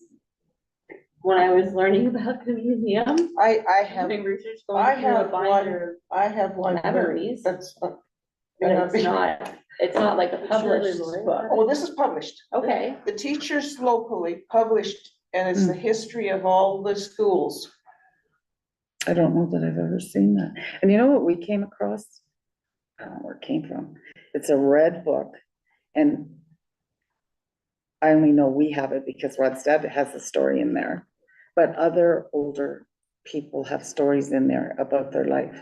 Speaker 7: learning about the museum,
Speaker 5: I have,
Speaker 7: doing research,
Speaker 5: I
Speaker 7: going through a
Speaker 5: have
Speaker 7: binder,
Speaker 5: I have one.
Speaker 7: Memories.
Speaker 5: That's.
Speaker 7: but it's not like a published book.
Speaker 5: Oh, this is published.
Speaker 7: Okay,
Speaker 5: The teachers locally published and it's the history of all the schools.
Speaker 8: I don't know that I've ever seen that. And you know what we came across? I don't know where it came from. It's a red book, and I only know we have it because Rod's dad has a story in there. But other older people have stories in there about their life.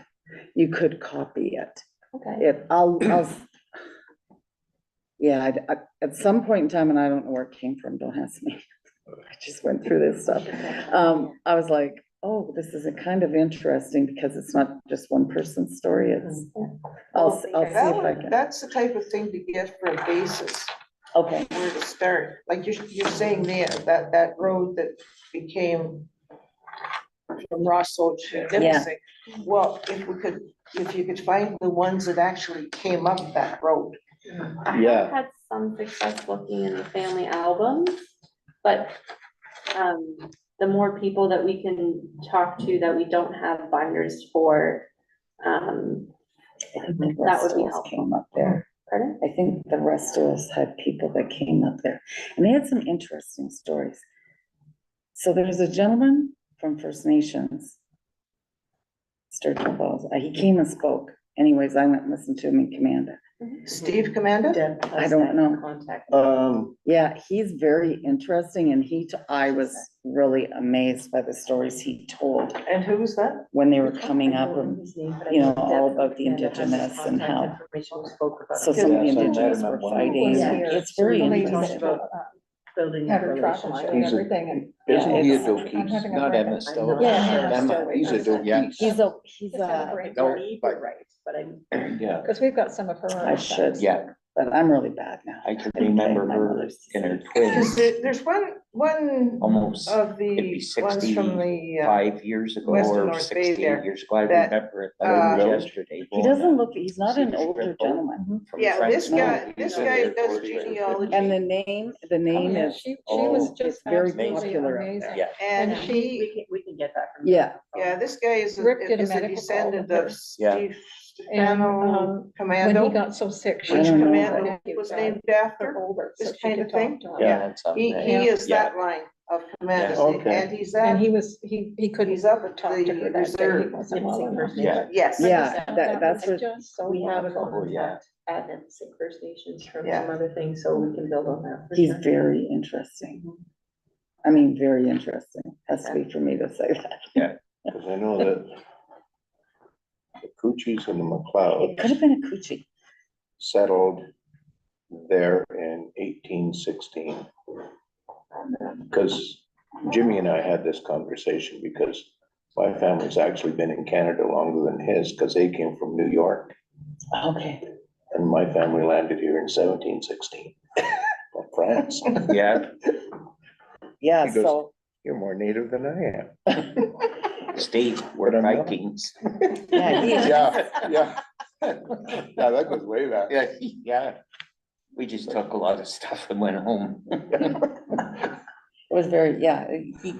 Speaker 8: You could copy it.
Speaker 6: Okay.
Speaker 8: Yeah, at some point in time, and I don't know where it came from, don't ask me. I just went through this stuff. I was like, oh, this is a kind of interesting because it's not just one person's story. It's, I'll see if I can.
Speaker 5: That's the type of thing to get for a basis,
Speaker 8: Okay,
Speaker 5: where to start. Like you're saying there, that road that became from Rosso to Nipissing. Well, if you could find the ones that actually came up that road.
Speaker 7: I
Speaker 4: Yeah.
Speaker 7: have had some success looking in the family albums, but the more people that we can talk to that we don't have binders for,
Speaker 8: I think the
Speaker 7: that
Speaker 8: rest
Speaker 7: would
Speaker 8: of
Speaker 7: be
Speaker 8: us
Speaker 7: helpful.
Speaker 8: came up there.
Speaker 7: Pardon?
Speaker 8: I think the rest of us had people that came up there, and they had some interesting stories. So there's a gentleman from First Nations, Sturgeon Falls. He came and spoke. Anyways, I went and listened to him in Commanda.
Speaker 5: Steve Commanda?
Speaker 8: I don't know.
Speaker 1: Contact.
Speaker 8: Yeah, he's very interesting, and I was really amazed by the stories he told
Speaker 5: And who's that?
Speaker 8: when they were coming up, and, you know, all about the Indigenous and how, so some of the
Speaker 3: Yes, I met
Speaker 8: Indigenous
Speaker 3: him at
Speaker 8: were
Speaker 3: one
Speaker 8: fighting,
Speaker 6: Yeah.
Speaker 8: and it's very
Speaker 6: The lady
Speaker 8: interesting.
Speaker 6: that,
Speaker 1: Building
Speaker 6: had
Speaker 1: that
Speaker 6: her track line and
Speaker 1: relationship.
Speaker 6: everything, and.
Speaker 4: Isn't he a
Speaker 8: it's-
Speaker 6: I'm
Speaker 4: Dokies?
Speaker 6: having a
Speaker 3: Not
Speaker 6: brain-
Speaker 3: Emma Stowe.
Speaker 8: Yeah,
Speaker 6: Emma.
Speaker 4: He's a Dokies.
Speaker 8: He's a,
Speaker 6: It's kind of great.
Speaker 4: No,
Speaker 1: You're right, but I'm.
Speaker 3: Yeah,
Speaker 6: Because we've got some of her.
Speaker 8: I should.
Speaker 3: yeah,
Speaker 8: but I'm really bad now.
Speaker 3: I can remember
Speaker 8: My
Speaker 3: her
Speaker 8: mother's
Speaker 3: and her
Speaker 5: Because
Speaker 3: twins
Speaker 5: there's one
Speaker 3: almost
Speaker 5: of
Speaker 3: it'd be
Speaker 5: the ones from the,
Speaker 3: 5 years ago
Speaker 5: West and
Speaker 3: or
Speaker 5: North Bay
Speaker 3: 16
Speaker 5: there,
Speaker 3: years ago. I
Speaker 5: that,
Speaker 3: remember it like
Speaker 5: uh,
Speaker 3: yesterday.
Speaker 8: He doesn't look, he's not an older gentleman.
Speaker 3: From
Speaker 5: yeah, this
Speaker 3: Trenton.
Speaker 5: guy,
Speaker 3: He's in his
Speaker 5: does
Speaker 3: 40s or
Speaker 5: genealogy.
Speaker 8: And the name
Speaker 6: Oh, yeah,
Speaker 8: is,
Speaker 6: she was
Speaker 3: oh,
Speaker 6: just
Speaker 8: it's very
Speaker 6: absolutely
Speaker 8: popular up there.
Speaker 6: amazing.
Speaker 3: Yeah,
Speaker 5: And
Speaker 6: And
Speaker 5: he,
Speaker 1: We can get that from.
Speaker 8: Yeah.
Speaker 5: yeah, this guy is
Speaker 6: Rick did a
Speaker 5: is a
Speaker 6: medical call
Speaker 5: descendant
Speaker 6: with her.
Speaker 5: of
Speaker 3: Yeah.
Speaker 5: Steve
Speaker 6: And,
Speaker 5: Stefano
Speaker 6: when he
Speaker 5: Commando,
Speaker 6: got so sick, she
Speaker 8: I
Speaker 5: which
Speaker 8: don't know.
Speaker 5: Commando
Speaker 6: He
Speaker 5: was
Speaker 6: was
Speaker 5: named
Speaker 6: her
Speaker 5: after.
Speaker 6: older,
Speaker 5: this
Speaker 6: so she
Speaker 5: kind
Speaker 6: could
Speaker 5: of thing.
Speaker 6: talk to him.
Speaker 3: yeah,
Speaker 5: Yeah.
Speaker 3: that's something.
Speaker 5: He
Speaker 6: Yeah.
Speaker 5: is that line of Commando,
Speaker 4: Okay.
Speaker 5: and he's
Speaker 6: And
Speaker 5: that,
Speaker 6: he was, he couldn't
Speaker 5: he's up at
Speaker 6: talk to her
Speaker 5: the
Speaker 6: that day, he
Speaker 5: reserve.
Speaker 6: wasn't well enough.
Speaker 3: Yeah.
Speaker 5: Yes.
Speaker 8: Yeah, that's
Speaker 6: was
Speaker 8: what,
Speaker 6: just so
Speaker 1: We have a
Speaker 6: wonderful.
Speaker 3: Oh, yeah.
Speaker 1: contact at Nipissing First Nations from
Speaker 5: Yeah.
Speaker 1: some other things, so we can build on that. for
Speaker 8: he's
Speaker 1: sure.
Speaker 8: very interesting. I mean, very interesting. Has to be for me to say that.
Speaker 4: Because I know that the Coochies and the
Speaker 8: It
Speaker 4: McLeods
Speaker 8: could have been a coochie.
Speaker 4: settled there in 1816. Because Jimmy and I had this conversation because my family's actually been in Canada longer than his, because they came from New York,
Speaker 8: Okay.
Speaker 4: and my family landed here in 1716 from France.
Speaker 3: Yeah,
Speaker 8: Yeah,
Speaker 4: He goes-
Speaker 8: so,
Speaker 4: You're more native than I am.
Speaker 3: Steve, we're
Speaker 4: But I'm not.
Speaker 3: Vikings.
Speaker 8: yeah, he,
Speaker 4: Yeah, yeah. Yeah, that goes way back.
Speaker 3: Yeah, yeah. We just took a lot of stuff and went home.
Speaker 8: it was very, yeah, he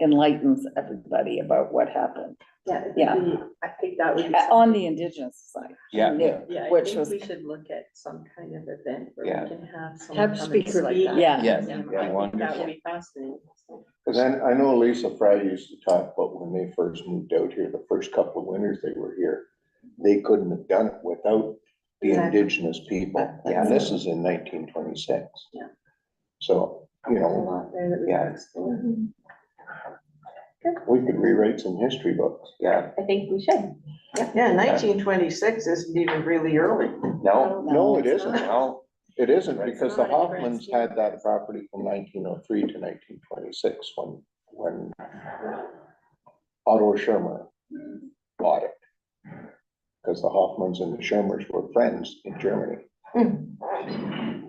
Speaker 8: enlightens everybody about what happened Yeah.
Speaker 1: I think that would be.
Speaker 8: on the Indigenous side.
Speaker 3: Yeah.
Speaker 8: New,
Speaker 1: Yeah, I
Speaker 8: which
Speaker 1: think
Speaker 8: was,
Speaker 1: we should look at some kind of event where
Speaker 3: Yeah.
Speaker 1: we can have someone
Speaker 6: Have
Speaker 1: come and
Speaker 6: speakers like
Speaker 1: speak.
Speaker 6: that.
Speaker 8: yeah,
Speaker 3: Yeah.
Speaker 1: I think that
Speaker 3: Wonderful.
Speaker 1: would be fascinating.
Speaker 4: Because I know Lisa Fry used to talk about when they first moved out here, the first couple of winters they were here, they couldn't have done it without the
Speaker 1: Exactly.
Speaker 4: Indigenous people.
Speaker 1: Yeah.
Speaker 4: And this is in 1926.
Speaker 1: Yeah.
Speaker 4: So, you
Speaker 1: There's a
Speaker 4: know,
Speaker 1: lot there that we
Speaker 3: Yeah.
Speaker 1: can explore.
Speaker 4: we could rewrite some history books.
Speaker 3: Yeah,
Speaker 1: I think we should.
Speaker 5: Yeah, 1926 isn't even really early.
Speaker 3: no,
Speaker 4: No, it
Speaker 8: it's
Speaker 4: isn't.
Speaker 3: no,
Speaker 4: It isn't, because the
Speaker 1: not in the
Speaker 4: Hoffmans had that property from 1903 to 1926 when Otto Schirmer bought it. Because the Hoffmans and the Schirmers were friends in Germany.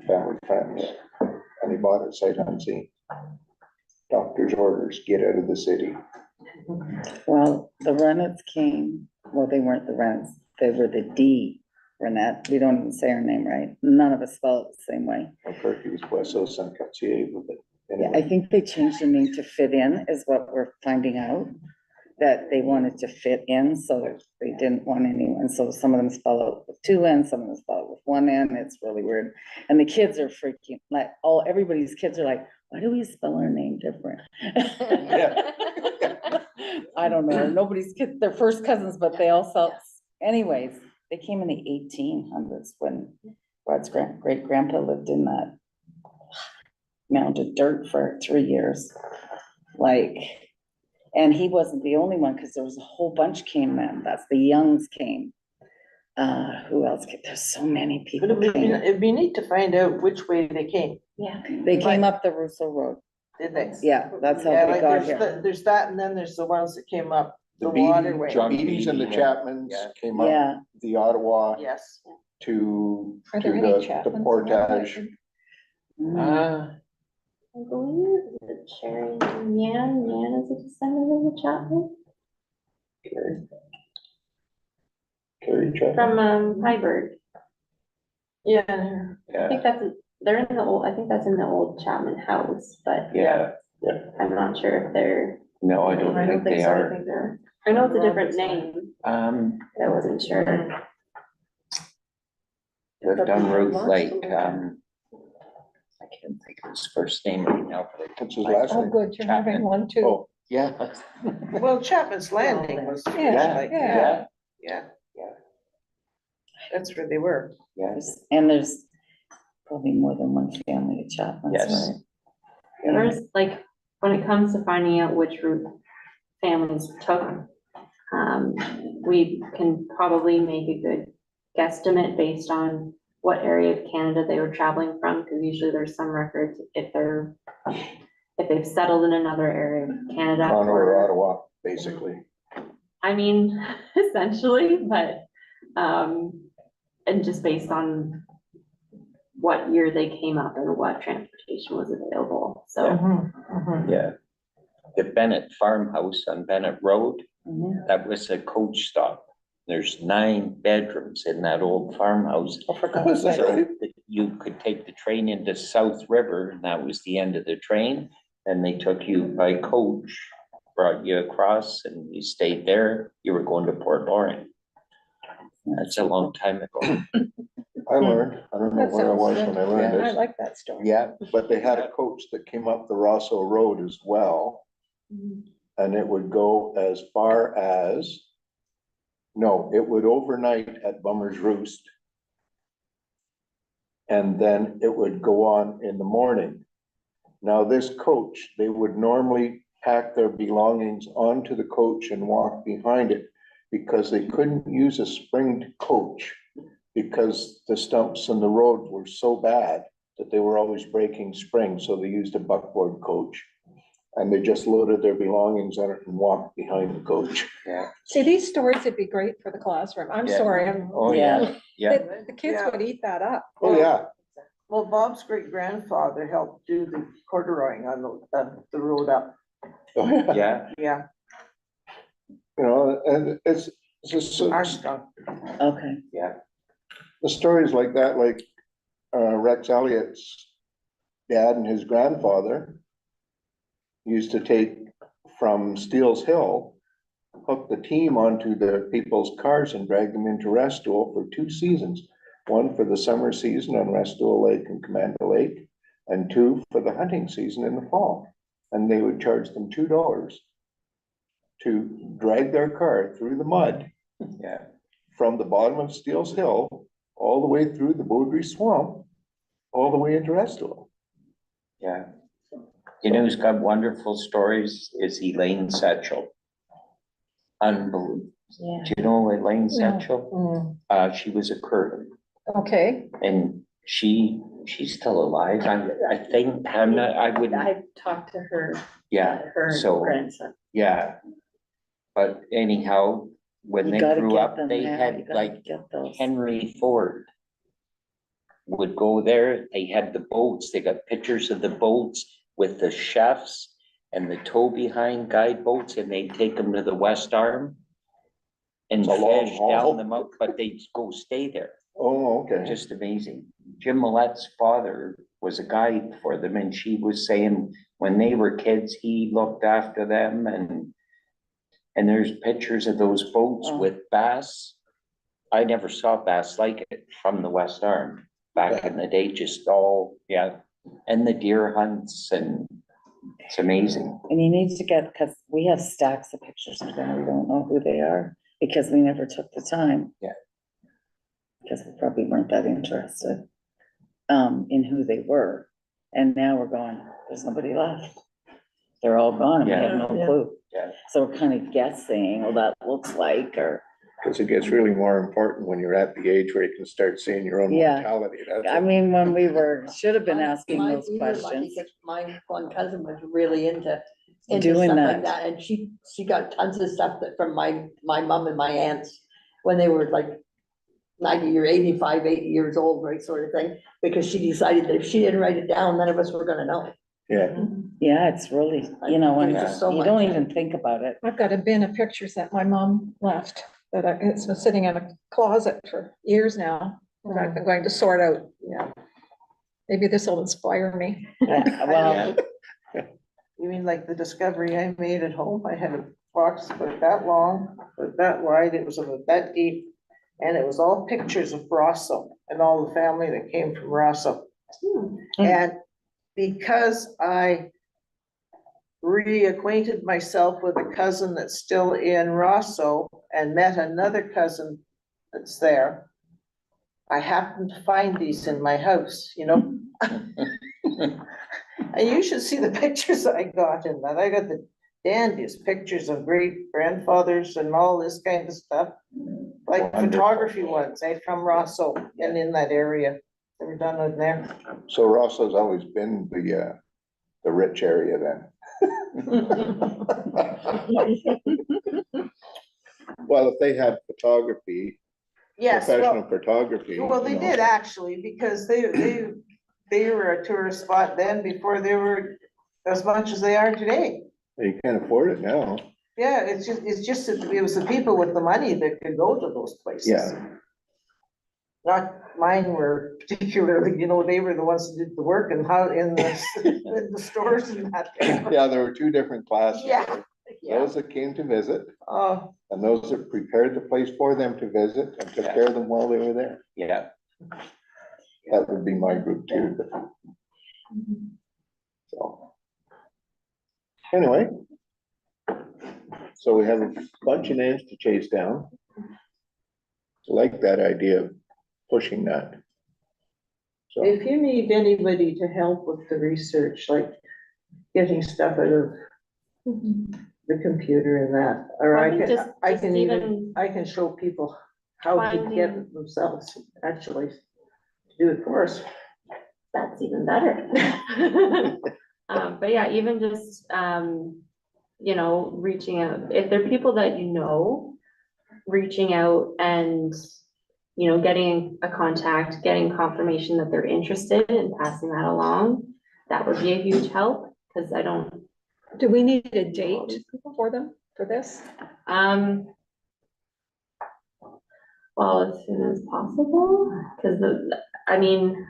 Speaker 4: Family friends, and he bought it sight unseen. Doctor's orders, get out of the city.
Speaker 8: well, the Rennets came, well, they weren't the Rennets, they were the D Rennet, we don't even say her name right, none of us spell it the same way.
Speaker 4: McCarthy was Boisseau Saint Cartier with it.
Speaker 8: Yeah, I
Speaker 4: Anyway,
Speaker 8: think they changed the name to fit in, is what we're finding out. That they wanted to fit in, so that they didn't want anyone, so some of them spell it with 2 N's, some of them spell it with 1 N, it's really weird. And the kids are freaking, like, everybody's kids are like, why do we spell her name different? I don't know, nobody's kid, they're first cousins, but they all felt, anyways, they came in the 1800s when Rod's great grandpa lived in that mound of dirt for 3 years. Like, and he wasn't the only one, because there was a whole bunch came then, that's the Youngs came. Who else came? There's so many
Speaker 5: But
Speaker 8: people came.
Speaker 5: it'd be neat to find out which way they came,
Speaker 2: Yeah.
Speaker 8: They came up the Russell Road.
Speaker 5: did they?
Speaker 8: Yeah, that's how
Speaker 5: Yeah,
Speaker 8: they
Speaker 5: like
Speaker 8: got
Speaker 5: there's,
Speaker 8: here.
Speaker 5: there's that, and then there's the ones that came up the
Speaker 4: Beatty-
Speaker 5: waterway.
Speaker 3: John
Speaker 4: Beatties and the
Speaker 3: Beatty,
Speaker 4: Chapmans
Speaker 3: yeah.
Speaker 4: came up
Speaker 8: Yeah,
Speaker 4: the Ottawa
Speaker 5: Yes.
Speaker 4: to
Speaker 6: Are there any
Speaker 4: the
Speaker 6: Chapmans?
Speaker 4: portage.
Speaker 8: mm,
Speaker 7: I believe that Sharon Yan is a descendant of the Chapman
Speaker 4: Carrie Chapman.
Speaker 7: from, Hyberg.
Speaker 5: Yeah.
Speaker 7: I think they're in the old, I think that's in the old Chapman house, but
Speaker 3: Yeah,
Speaker 7: I'm not sure if they're.
Speaker 3: no, I don't think they
Speaker 7: so. I
Speaker 3: are.
Speaker 7: think they're, I know it's a different name, but I wasn't sure.
Speaker 3: they've done Ruth like, I can't think of his first name right now, but I
Speaker 4: What's his last
Speaker 6: Oh,
Speaker 4: name?
Speaker 6: good, you're having
Speaker 3: Chapman.
Speaker 6: one too.
Speaker 4: Oh,
Speaker 3: yeah.
Speaker 5: Well, Chapman's Landing was.
Speaker 6: Yeah,
Speaker 5: like,
Speaker 6: yeah.
Speaker 5: Yeah. That's where they were.
Speaker 3: Yes,
Speaker 8: and there's probably more than one family of Chapmans,
Speaker 3: yes.
Speaker 8: right?
Speaker 7: There's like, when it comes to finding out which route families took, we can probably make a good guesstimate based on what area of Canada they were traveling from, because usually there's some records if they've settled in another area of Canada.
Speaker 4: Toronto or Ottawa, basically.
Speaker 7: I mean, essentially, but, and just based on what year they came up and what transportation was available, so.
Speaker 3: Yeah. The Bennett Farmhouse on Bennett Road,
Speaker 8: Mhm.
Speaker 3: that was a coach stop. There's 9 bedrooms in that old farmhouse.
Speaker 8: Oh, for
Speaker 4: Is
Speaker 8: God's
Speaker 4: that
Speaker 8: sake.
Speaker 4: right?
Speaker 3: You could take the train into South River, and that was the end of the train. And they took you by coach, brought you across, and you stayed there. You were going to Port Lauren. That's a long time ago.
Speaker 4: I learned, I don't know
Speaker 6: That
Speaker 4: where I
Speaker 6: sounds
Speaker 4: was
Speaker 6: good.
Speaker 4: when I learned
Speaker 6: I
Speaker 4: this,
Speaker 6: like that story.
Speaker 3: Yeah,
Speaker 4: but they had a coach that came up the Rosso Road as well. And it would go as far as, no, it would overnight at Bummer's Roost. And then it would go on in the morning. Now, this coach, they would normally pack their belongings onto the coach and walk behind it because they couldn't use a springed coach because the stumps in the road were so bad that they were always breaking springs, so they used a buckboard coach. And they just loaded their belongings on it and walked behind the coach.
Speaker 3: yeah.
Speaker 6: See, these stories would be great for the classroom. I'm
Speaker 3: Yeah.
Speaker 6: sorry,
Speaker 3: Oh, yeah, yeah.
Speaker 6: the kids would eat that up.
Speaker 4: Oh, yeah,
Speaker 5: Well, Bob's great grandfather helped do the corduroying on the road up.
Speaker 4: oh, yeah.
Speaker 3: Yeah,
Speaker 5: Yeah,
Speaker 4: You know, and it's just,
Speaker 5: Armstrong.
Speaker 8: Okay,
Speaker 4: the stories like that, like, Rex Elliott's dad and his grandfather used to take from Steele's Hill, hook the team onto the people's cars and drag them into Restoule for 2 seasons. One for the summer season on Restoule Lake and Commander Lake, and 2 for the hunting season in the fall. And they would charge them $2 to drag their car through the mud
Speaker 3: yeah.
Speaker 4: from the bottom of Steele's Hill, all the way through the Beaudry Swamp, all the way into Restoule.
Speaker 3: Yeah. You know who's got wonderful stories is Elaine Satchel. Unbelievable.
Speaker 8: yeah.
Speaker 3: Do you know Elaine
Speaker 6: No.
Speaker 3: Satchel? She was a curler,
Speaker 6: Okay,
Speaker 3: and she's still alive. I think, I wouldn't,
Speaker 1: I've talked to her,
Speaker 3: yeah,
Speaker 1: her
Speaker 3: so,
Speaker 1: grandson.
Speaker 3: yeah. But anyhow, when
Speaker 8: You
Speaker 3: they
Speaker 8: gotta
Speaker 3: grew
Speaker 8: get
Speaker 3: up,
Speaker 8: them,
Speaker 3: they
Speaker 8: man,
Speaker 3: had
Speaker 8: you gotta
Speaker 3: like
Speaker 8: get those.
Speaker 3: Henry Ford would go there. They had the boats. They got pictures of the boats with the chefs and the tow behind guide boats, and they'd take them to the West Arm and
Speaker 4: It's a long
Speaker 3: fish
Speaker 4: haul.
Speaker 3: down them out, but they'd go stay there.
Speaker 4: Oh, okay.
Speaker 3: Just amazing. Jim Millette's father was a guide for them, and she was saying when they were kids, he looked after them, and there's pictures of those boats
Speaker 8: Oh.
Speaker 3: with bass. I never saw bass like it from the West Arm back in the day, just all, yeah, And the deer hunts and it's amazing.
Speaker 8: And you need to get, because we have stacks of pictures of them, we don't know who they are, because we never took the time.
Speaker 3: Yeah.
Speaker 8: Because we probably weren't that interested, in who they were, and now we're going, there's nobody left. They're all gone, and we have no
Speaker 9: Yeah.
Speaker 8: clue.
Speaker 3: Yeah.
Speaker 8: So we're kind of guessing, well, that looks like, or,
Speaker 4: Because it gets really more important when you're at the age where you can start seeing your own
Speaker 8: Yeah.
Speaker 4: mortality. That's
Speaker 8: I mean, when we were, should have been asking
Speaker 9: My-
Speaker 8: those
Speaker 9: we were lucky
Speaker 8: questions.
Speaker 9: 'cause my one cousin was really into
Speaker 8: Doing
Speaker 9: stuff
Speaker 8: that.
Speaker 9: like that, and she got tons of stuff that from my mom and my aunts when they were like 90 or 85, 80 years old, right, sort of thing, because she decided that if she didn't write it down, none of us were gonna know.
Speaker 4: Yeah,
Speaker 8: Yeah, it's really, you know, when
Speaker 9: There's just so
Speaker 8: you don't
Speaker 9: much.
Speaker 8: even think about it.
Speaker 6: I've got a bin of pictures that my mom left, that it's been sitting in a closet for years now, that I've been going to sort out.
Speaker 5: Yeah.
Speaker 6: Maybe this will inspire me.
Speaker 8: Well,
Speaker 5: You mean like the discovery I made at home? I had a box about that long, about that wide, it was about that deep. And it was all pictures of Rosso and all the family that came from Rosso. And because I reacquainted myself with a cousin that's still in Rosso and met another cousin that's there, I happened to find these in my house, you know? And you should see the pictures I got in that. I got the dandiest pictures of great grandfathers and all this kind of stuff. Like
Speaker 4: Wonderful.
Speaker 5: photography ones, from Rosso and in that area. They were done in there.
Speaker 4: so Rosso's always been the rich area then. Well, if they had photography,
Speaker 5: Yes,
Speaker 4: professional
Speaker 5: well,
Speaker 4: photography.
Speaker 5: well, they
Speaker 4: you know.
Speaker 5: did actually, because they were a tourist spot then before they were as much as they are today.
Speaker 4: You can't afford it now.
Speaker 5: Yeah, it's just that it was the people with the money that could go to those places.
Speaker 4: Yeah.
Speaker 5: Not mine were particularly, you know, they were the ones that did the work and how in the, in the stores and that.
Speaker 4: Yeah, there were two different classes.
Speaker 5: Yeah, yeah.
Speaker 4: Those that came to visit
Speaker 5: Oh,
Speaker 4: and those that prepared the place for them to visit and took care of them while they were there.
Speaker 3: Yeah.
Speaker 4: That would be my group too. So. Anyway. So we have a bunch of names to chase down. Like that idea of pushing that. So,
Speaker 5: if you need anybody to help with the research, like getting stuff out of the computer and that, or
Speaker 7: I think just
Speaker 5: I can show people how to get it themselves, actually, to do it for us.
Speaker 7: That's even better. But yeah, even just, you know, reaching out, if there are people that you know, reaching out and, you know, getting a contact, getting confirmation that they're interested and passing that along, that would be a huge help, because I don't.
Speaker 6: Do we need a date for them, for this?
Speaker 7: Well, as soon as possible, because I mean,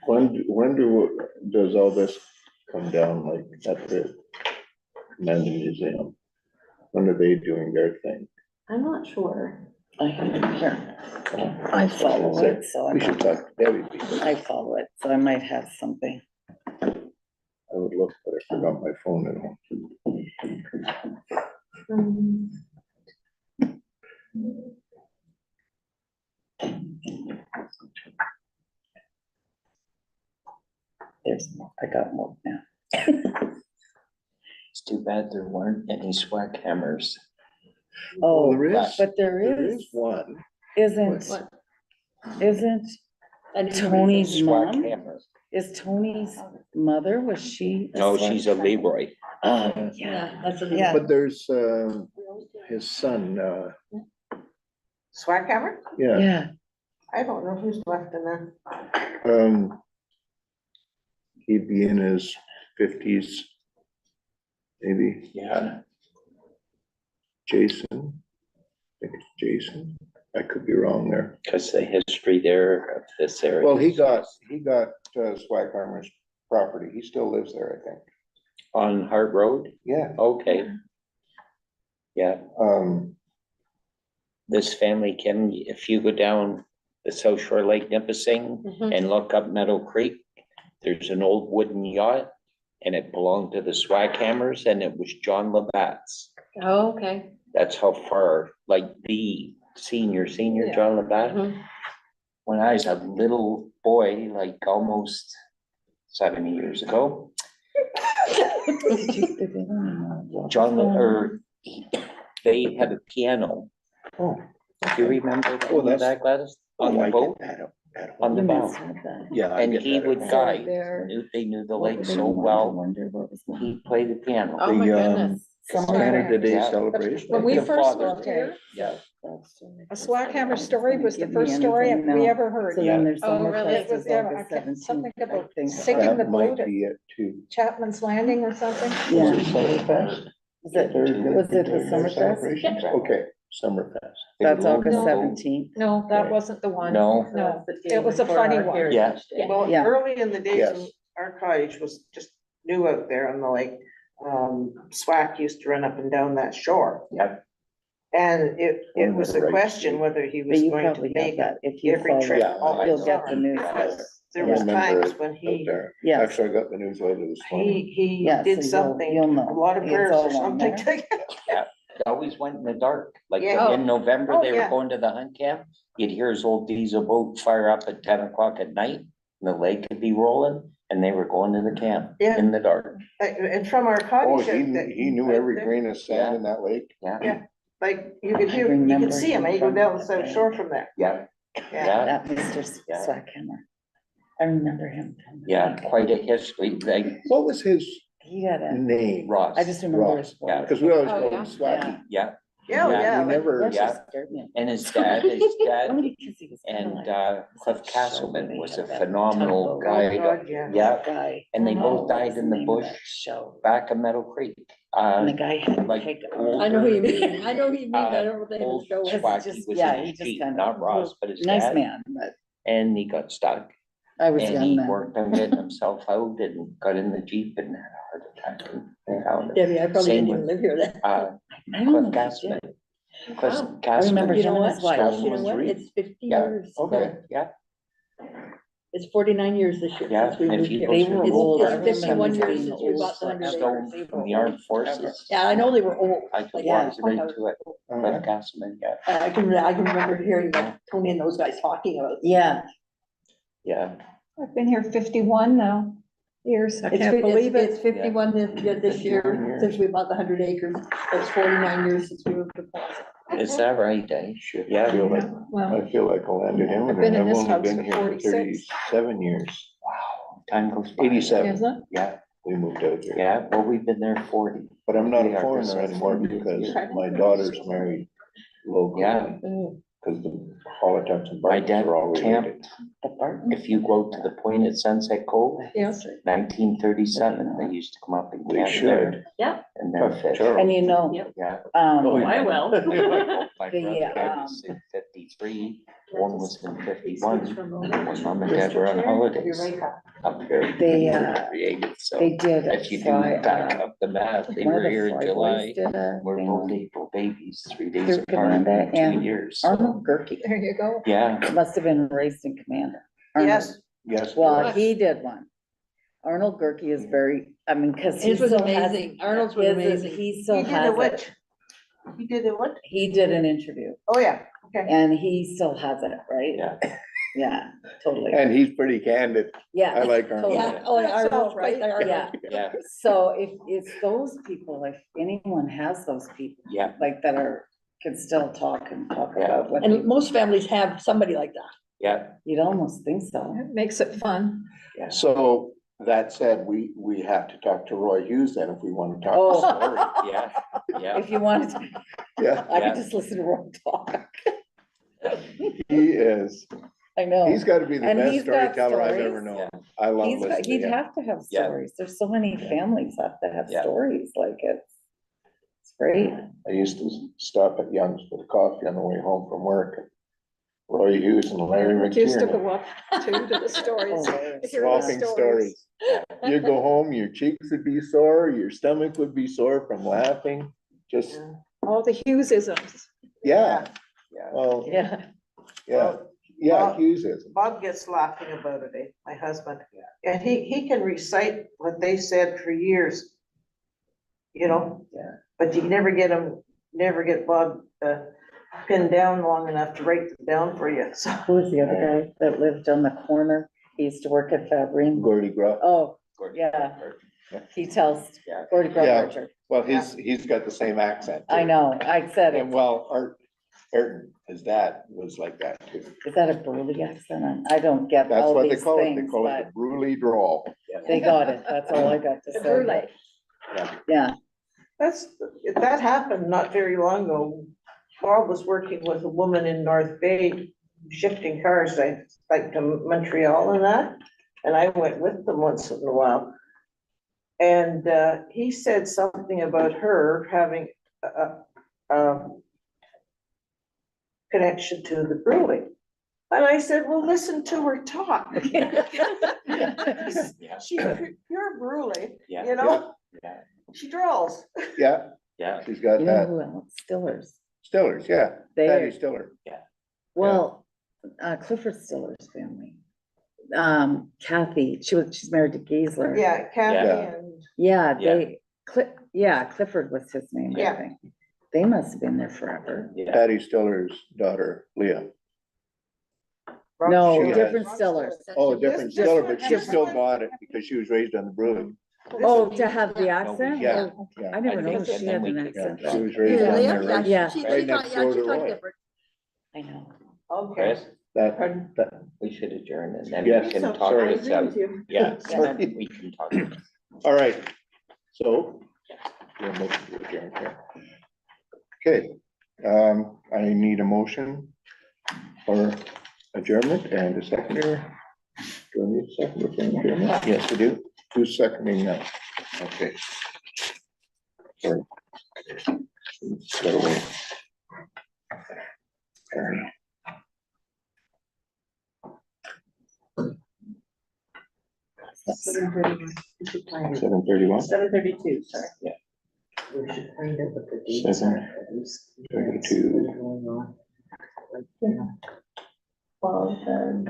Speaker 4: when does all this come down, like at the Amanda Museum? When are they doing their thing?
Speaker 7: I'm not sure.
Speaker 8: I have it here. I follow it, so I
Speaker 4: We should
Speaker 8: might,
Speaker 4: talk to Debbie because
Speaker 8: I follow it, so I might have something.
Speaker 4: I would look, but I forgot my phone at home.
Speaker 8: There's, I got more now.
Speaker 3: It's too bad there weren't any swag hammers.
Speaker 8: Oh,
Speaker 4: There is-
Speaker 8: but
Speaker 4: There is one.
Speaker 8: isn't Tony's
Speaker 3: Swag
Speaker 8: mom,
Speaker 3: hammer.
Speaker 8: is Tony's mother, was she?
Speaker 3: No, she's a Leroy.
Speaker 8: Oh, yeah,
Speaker 9: Yeah, that's a.
Speaker 8: yeah.
Speaker 4: But there's his son,
Speaker 5: Swackhammer?
Speaker 4: yeah.
Speaker 8: Yeah,
Speaker 5: I don't know who's left in there.
Speaker 4: He'd be in his 50s, maybe.
Speaker 3: Yeah.
Speaker 4: Jason, I think it's Jason. I could be wrong there.
Speaker 3: Because the history there of this area.
Speaker 4: Well, he got Swackhammer's property. He still lives there, I think.
Speaker 3: On Hart Road?
Speaker 4: Yeah.
Speaker 3: Okay. Yeah, this family, Kim, if you go down the South Shore Lake Nipissing
Speaker 2: Mhm.
Speaker 3: and look up Meadow Creek, there's an old wooden yacht and it belonged to the Swackhammers and it was John Labatt's.
Speaker 2: Oh, okay.
Speaker 3: That's how far, like the senior
Speaker 6: Yeah.
Speaker 3: John Labatt.
Speaker 2: Mhm.
Speaker 3: When I was a little boy, like almost 70 years ago, they had a piano.
Speaker 4: Oh.
Speaker 3: Do you remember
Speaker 4: Oh, that's-
Speaker 3: that, Gladys? On the boat, on the boat.
Speaker 4: Yeah. I
Speaker 3: And
Speaker 4: get
Speaker 3: he
Speaker 4: that.
Speaker 3: would
Speaker 4: Okay.
Speaker 3: guide,
Speaker 6: there.
Speaker 3: they knew the lake so well, he'd play the piano.
Speaker 2: Oh, my
Speaker 4: The,
Speaker 2: goodness.
Speaker 4: Canada Day
Speaker 3: Yeah.
Speaker 4: celebration.
Speaker 6: When we
Speaker 3: The
Speaker 6: first
Speaker 3: father.
Speaker 6: moved here,
Speaker 3: Yeah,
Speaker 6: a Swackhammer story was the first story we ever heard.
Speaker 8: So then there's
Speaker 2: Oh,
Speaker 8: Summerfest
Speaker 2: really?
Speaker 6: It was,
Speaker 8: is
Speaker 6: yeah,
Speaker 8: August
Speaker 6: I can't- something
Speaker 8: 17th, I
Speaker 6: about
Speaker 8: think.
Speaker 6: sinking the
Speaker 4: That might
Speaker 6: boat at
Speaker 4: be it too.
Speaker 6: Chapman's Landing or something.
Speaker 8: Yeah.
Speaker 4: Was it Summerfest?
Speaker 8: Was it, was it the Summerfest?
Speaker 3: Yeah.
Speaker 4: Okay, Summerfest.
Speaker 8: That's August
Speaker 6: No.
Speaker 8: 17th.
Speaker 6: No, that wasn't the one.
Speaker 3: No.
Speaker 6: No, it was a funny one.
Speaker 3: Yeah.
Speaker 5: Well,
Speaker 8: Yeah.
Speaker 5: early in the days, when
Speaker 4: Yes.
Speaker 5: our cottage was just new out there on the lake, Swack used to run up and down that shore.
Speaker 3: Yep.
Speaker 5: And it was a
Speaker 4: Right.
Speaker 5: question whether he
Speaker 8: But
Speaker 5: was
Speaker 8: you
Speaker 5: going to
Speaker 8: probably have
Speaker 5: make
Speaker 8: that if you
Speaker 5: every
Speaker 8: follow,
Speaker 5: trip
Speaker 4: Yeah,
Speaker 5: all
Speaker 8: you'll
Speaker 5: the
Speaker 8: get the
Speaker 5: time.
Speaker 8: newsletter.
Speaker 5: Because there
Speaker 8: Yeah.
Speaker 5: was
Speaker 4: Remember
Speaker 5: times
Speaker 4: it
Speaker 5: when
Speaker 4: out
Speaker 5: he,
Speaker 4: there.
Speaker 8: Yes.
Speaker 4: Actually, I got the newsletter this morning.
Speaker 5: he
Speaker 8: Yeah,
Speaker 5: did
Speaker 8: so
Speaker 5: something,
Speaker 8: you'll know.
Speaker 5: a lot of
Speaker 8: It's
Speaker 5: prayers
Speaker 8: all
Speaker 5: or
Speaker 8: on
Speaker 5: something.
Speaker 8: there.
Speaker 3: It always went in the dark, like
Speaker 5: Yeah.
Speaker 3: in November,
Speaker 5: Oh,
Speaker 3: they were
Speaker 5: yeah.
Speaker 3: going to the hunt camp, you'd hear his old diesel boat fire up at 10 o'clock at night. And the lake would be rolling and they were going to the camp
Speaker 5: Yeah.
Speaker 3: in the dark,
Speaker 5: And from our
Speaker 4: Oh,
Speaker 5: cottage.
Speaker 4: he knew every grain of sand in that lake.
Speaker 3: yeah.
Speaker 5: Yeah. Like, you could
Speaker 8: I
Speaker 5: hear, you
Speaker 8: remember
Speaker 5: could see him,
Speaker 8: him
Speaker 5: and you go
Speaker 8: from
Speaker 5: down the
Speaker 8: that
Speaker 5: south
Speaker 8: day.
Speaker 5: shore from there.
Speaker 3: Yeah,
Speaker 5: Yeah.
Speaker 3: yeah,
Speaker 8: That Mr.
Speaker 3: Yeah.
Speaker 8: Swackhammer. I remember him. from the
Speaker 3: yeah,
Speaker 8: lake.
Speaker 3: quite a history, like
Speaker 4: What was his
Speaker 8: He had a,
Speaker 4: name?
Speaker 3: Ross.
Speaker 8: I just remember
Speaker 4: Ross,
Speaker 8: his
Speaker 3: yeah,
Speaker 8: voice.
Speaker 4: Cause we always
Speaker 2: Oh,
Speaker 4: called
Speaker 2: yeah.
Speaker 4: him Swacky.
Speaker 3: Yeah,
Speaker 5: Yeah, oh,
Speaker 3: Yeah,
Speaker 5: yeah.
Speaker 4: We
Speaker 5: like-
Speaker 4: never,
Speaker 8: That
Speaker 3: Yeah.
Speaker 8: just scared me.
Speaker 3: and his dad,
Speaker 8: Only because he was kinda
Speaker 3: and
Speaker 8: like-
Speaker 3: Cliff
Speaker 8: that show where
Speaker 3: Castleman
Speaker 8: they
Speaker 3: was
Speaker 8: had
Speaker 3: a
Speaker 8: that
Speaker 3: phenomenal
Speaker 8: tugboat.
Speaker 3: guide.
Speaker 5: God, yeah.
Speaker 3: Yeah,
Speaker 8: That guy.
Speaker 3: and they
Speaker 8: Oh,
Speaker 3: both
Speaker 8: what
Speaker 3: died
Speaker 8: was
Speaker 3: in the
Speaker 8: name of
Speaker 3: bush
Speaker 8: that Show.
Speaker 3: back in Meadow Creek.
Speaker 8: And the guy had
Speaker 3: like
Speaker 8: like.
Speaker 3: old-
Speaker 9: I know who you mean, I know who you mean, I don't know what the name of
Speaker 3: Old
Speaker 9: the show was.
Speaker 8: It's
Speaker 3: Swacky
Speaker 8: just-
Speaker 3: was
Speaker 8: yeah,
Speaker 3: in
Speaker 8: he
Speaker 3: his
Speaker 8: just
Speaker 3: Jeep,
Speaker 8: kinda-
Speaker 3: not Ross, but his
Speaker 8: Nice
Speaker 3: dad,
Speaker 8: man, but
Speaker 3: and he got stuck.
Speaker 8: I was
Speaker 3: And
Speaker 8: young
Speaker 3: he
Speaker 8: then.
Speaker 3: worked on getting himself out and got in the Jeep and had a heart attack and they found him.
Speaker 9: Debbie, I probably
Speaker 3: Same
Speaker 9: didn't even
Speaker 3: with-
Speaker 9: live here then.
Speaker 3: Uh,
Speaker 8: I don't
Speaker 3: Cliff
Speaker 8: know if he
Speaker 3: Castleman.
Speaker 8: did.
Speaker 3: Cliff
Speaker 2: Wow.
Speaker 8: I remember
Speaker 3: Castleman.
Speaker 9: You know
Speaker 8: him and
Speaker 9: what?
Speaker 8: his wife.
Speaker 9: You know what? It's 50
Speaker 3: Yeah.
Speaker 9: years.
Speaker 4: Okay.
Speaker 3: Yeah,
Speaker 9: It's 49 years this year
Speaker 3: yeah,
Speaker 9: since we
Speaker 3: and if
Speaker 9: moved
Speaker 3: you
Speaker 9: here.
Speaker 3: go
Speaker 8: They
Speaker 3: through
Speaker 8: were
Speaker 3: the
Speaker 8: old.
Speaker 3: old
Speaker 8: I
Speaker 9: It's 51
Speaker 8: remember
Speaker 9: years
Speaker 8: being
Speaker 9: since we
Speaker 8: old
Speaker 9: bought the 100
Speaker 3: Stone
Speaker 9: acres.
Speaker 3: from the armed forces.
Speaker 9: Yeah, I know they were old.
Speaker 3: I could
Speaker 9: Like,
Speaker 3: walk
Speaker 8: yeah.
Speaker 3: right to it, Cliff Castleman, yeah,
Speaker 9: I can remember hearing like Tony and those guys talking about.
Speaker 8: Yeah,
Speaker 3: yeah.
Speaker 6: I've been here 51 now years. I can't believe
Speaker 9: It's
Speaker 6: it.
Speaker 9: 51 this year
Speaker 4: 51 years.
Speaker 9: since we bought the 100 acres. It's 49 years since we moved to Plaza.
Speaker 3: Is that right, eh?
Speaker 4: Shit,
Speaker 3: Yeah.
Speaker 4: I feel like,
Speaker 6: Well,
Speaker 4: I feel like a landed
Speaker 6: been
Speaker 4: immigrant.
Speaker 6: in
Speaker 4: I've
Speaker 6: this
Speaker 4: only
Speaker 6: house
Speaker 4: been
Speaker 6: for
Speaker 4: here for
Speaker 6: 46.
Speaker 4: 37 years.
Speaker 3: Wow, time goes by.
Speaker 4: 87.
Speaker 6: is it?
Speaker 3: Yeah,
Speaker 4: We moved out here.
Speaker 3: yeah, well, we've been there 40.
Speaker 4: But I'm not
Speaker 3: We
Speaker 4: a
Speaker 3: are
Speaker 4: foreigner
Speaker 3: just-
Speaker 4: anymore because
Speaker 6: Okay.
Speaker 4: my daughter's married locally.
Speaker 3: Yeah.
Speaker 4: Cause the Holotuns and
Speaker 3: My
Speaker 4: Bartons
Speaker 3: dad
Speaker 4: are all related.
Speaker 3: camped the Barton. If you go to the point at Sunset Cove,
Speaker 6: Yes.
Speaker 3: 1937, they used to come up and
Speaker 4: They
Speaker 3: camp
Speaker 4: should.
Speaker 3: there.
Speaker 7: Yeah.
Speaker 3: And then
Speaker 4: Tough
Speaker 3: fish.
Speaker 4: Charles.
Speaker 8: and you know,
Speaker 3: Yeah.
Speaker 4: Oh,
Speaker 8: um,
Speaker 4: yeah.
Speaker 7: I will.
Speaker 3: My
Speaker 8: The,
Speaker 3: brother was in 53, one was in 51, when mom and dad were on holidays up here.
Speaker 8: They,
Speaker 3: Created, so
Speaker 8: they did.
Speaker 3: if you do
Speaker 8: fry,
Speaker 3: back up the map, they
Speaker 8: one of
Speaker 3: were
Speaker 8: the
Speaker 3: here in
Speaker 8: Fry
Speaker 3: July.
Speaker 8: boys did a
Speaker 3: We're
Speaker 8: thing
Speaker 3: both
Speaker 8: on
Speaker 3: April babies, 3 days
Speaker 8: Through
Speaker 3: apart,
Speaker 8: Commander
Speaker 3: in 2
Speaker 8: and
Speaker 3: years. so,
Speaker 8: Arnold Gerke.
Speaker 6: There you go.
Speaker 3: Yeah,
Speaker 8: Must have been raised in Commander. Arnold.
Speaker 5: Yes,
Speaker 4: Yes.
Speaker 8: Well, he did one. Arnold Gerke is very, I mean, cause he
Speaker 9: His was
Speaker 8: still has.
Speaker 9: amazing. Arnold's was
Speaker 8: his is-
Speaker 9: amazing.
Speaker 8: He
Speaker 5: he
Speaker 8: still
Speaker 5: did
Speaker 8: has
Speaker 5: a
Speaker 8: it.
Speaker 5: which? He did a what?
Speaker 8: He did an interview
Speaker 5: Oh, yeah, okay.
Speaker 8: and he still has it, right?
Speaker 3: yeah.
Speaker 8: Yeah, totally.
Speaker 4: And he's pretty candid.
Speaker 8: Yeah.
Speaker 4: I like Arnold.
Speaker 8: totally.
Speaker 9: Yeah, oh, yeah,
Speaker 6: Sounds
Speaker 9: Arnold's right
Speaker 6: great.
Speaker 9: there.
Speaker 8: Yeah,
Speaker 3: Yeah,
Speaker 8: so if it's those people, if anyone has those people,
Speaker 3: yeah,
Speaker 8: like that are, can still talk and talk
Speaker 3: Yeah.
Speaker 8: about what,
Speaker 9: And most families have somebody like that.
Speaker 3: yeah,
Speaker 8: you'd almost think so.
Speaker 6: It makes it fun.
Speaker 4: So that said, we have to talk to Roy Hughes then if we want to talk.
Speaker 8: Oh.
Speaker 4: story.
Speaker 3: yeah, yeah.
Speaker 8: If you wanted to,
Speaker 4: Yeah,
Speaker 8: I
Speaker 3: Yeah.
Speaker 8: could just listen to Roy talk.
Speaker 4: he is.
Speaker 8: I know.
Speaker 4: He's gotta be the
Speaker 8: And
Speaker 4: best
Speaker 8: he's got
Speaker 4: storyteller I've ever
Speaker 8: stories.
Speaker 4: known.
Speaker 3: Yeah.
Speaker 4: I love
Speaker 8: He's got,
Speaker 4: listening
Speaker 8: he'd
Speaker 4: to him.
Speaker 8: have to have
Speaker 3: Yeah.
Speaker 8: stories. There's so many families have to have
Speaker 3: Yeah.
Speaker 8: stories, like it's great.
Speaker 4: I used to stop at Young's for the coffee on the way home from work. Roy Hughes and Larry
Speaker 6: It used to
Speaker 4: McTiernan,
Speaker 6: go up too to the stories.
Speaker 8: Hilarious.
Speaker 6: to hear the
Speaker 4: swapping stories. You go home, your cheeks would be sore, your stomach would be sore from laughing, just,
Speaker 6: All the Hughesisms.
Speaker 4: yeah,
Speaker 3: Yeah.
Speaker 4: well,
Speaker 8: Yeah.
Speaker 4: yeah. Yeah, Hughes is.
Speaker 5: Bob gets laughing about it, my husband. And he can recite what they said for years. You know?
Speaker 3: Yeah.
Speaker 5: But you never get Bob pinned down long enough to write them down for you, so.
Speaker 8: Who was the other guy that lived on the corner? He used to work at the Ring.
Speaker 4: Gordy Grubb.
Speaker 8: Oh,
Speaker 3: Gordon.
Speaker 8: yeah. He tells
Speaker 3: Yeah.
Speaker 8: Gordy
Speaker 4: Yeah.
Speaker 8: Grubb.
Speaker 4: Well, he's got the same accent.
Speaker 8: I
Speaker 4: too.
Speaker 8: know, I said it.
Speaker 4: And well, Ayrton, his dad was like that too.
Speaker 8: Is that a Burley accent? I don't get
Speaker 4: That's
Speaker 8: all
Speaker 4: what they
Speaker 8: these
Speaker 4: call it. They
Speaker 8: things,
Speaker 4: call it
Speaker 8: but
Speaker 4: the Bruley drawl.
Speaker 8: they got it. That's all I got to say. Yeah,
Speaker 5: That happened not very long ago. Bob was working with a woman in North Bay, shifting cars, like to Montreal and that. And I went with them once in a while. And he said something about her having a connection to the brewing. And I said, well, listen to her talk. She's pure brewing,
Speaker 3: Yeah.
Speaker 5: you know?
Speaker 3: Yeah.
Speaker 5: She drawls.
Speaker 4: Yeah,
Speaker 3: Yeah.
Speaker 4: she's got
Speaker 8: you know
Speaker 4: that.
Speaker 8: who else? Stillers.
Speaker 4: Stillers, yeah.
Speaker 8: They,
Speaker 4: Patty Stiller.
Speaker 8: well, Clifford Stiller's family. Kathy, she's married to Geisler.
Speaker 5: Yeah, Kathy
Speaker 4: Yeah.
Speaker 5: and,
Speaker 8: Yeah, Clifford was his name, I
Speaker 5: Yeah.
Speaker 8: think. They must have been there forever.
Speaker 3: Yeah.
Speaker 4: Patty Stiller's daughter, Leah.
Speaker 8: No,
Speaker 4: She
Speaker 8: different
Speaker 4: has-
Speaker 8: Stillers.
Speaker 4: Oh, different
Speaker 5: This
Speaker 4: Stiller,
Speaker 5: one-
Speaker 4: but she
Speaker 5: this
Speaker 4: still
Speaker 5: one-
Speaker 4: got it because she was raised on the brewing.
Speaker 8: Oh, to have the accent?
Speaker 4: Yeah,
Speaker 8: Oh,
Speaker 4: yeah.
Speaker 8: I never
Speaker 3: I think
Speaker 8: knew she
Speaker 3: then
Speaker 8: had
Speaker 3: we
Speaker 8: an
Speaker 3: could-
Speaker 8: accent.
Speaker 4: She was raised on there, right?
Speaker 8: Yeah.
Speaker 4: Right next door to Roy.
Speaker 8: I know.
Speaker 5: okay.
Speaker 3: Chris,
Speaker 4: That,
Speaker 3: we should adjourn and then
Speaker 4: Yes,
Speaker 3: we can
Speaker 1: So,
Speaker 3: talk
Speaker 4: sorry.
Speaker 3: this out. Yeah, and
Speaker 4: Sorry.
Speaker 3: then we can talk.
Speaker 4: all right, so. we'll move to adjourn here. Okay, I need a motion for adjournment and a seconder. Do I need a seconder for adjournment? Yes, we do. Who's seconding now? Okay. Sorry. Go away. Sorry. Seven 31.
Speaker 1: 7:32, sorry.
Speaker 5: We should find out what the date
Speaker 4: 7:32.
Speaker 7: Well, plan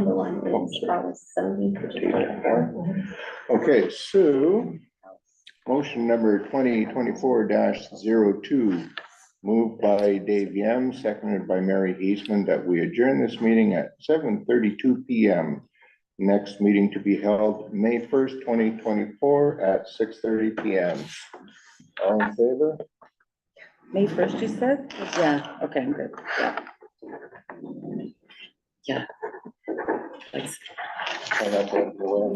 Speaker 7: the one is August 17th, which is the 4th.
Speaker 4: Okay, so motion number 2024-02, moved by Dave Yam, seconded by Mary Eastman, that we adjourn this meeting at 7:32 PM. Next meeting to be held May 1st, 2024 at 6:30 PM. All in favor?
Speaker 8: May 1st, you said? Yeah, okay, I'm good. Yeah. Yeah. Thanks.
Speaker 4: And that's what we're-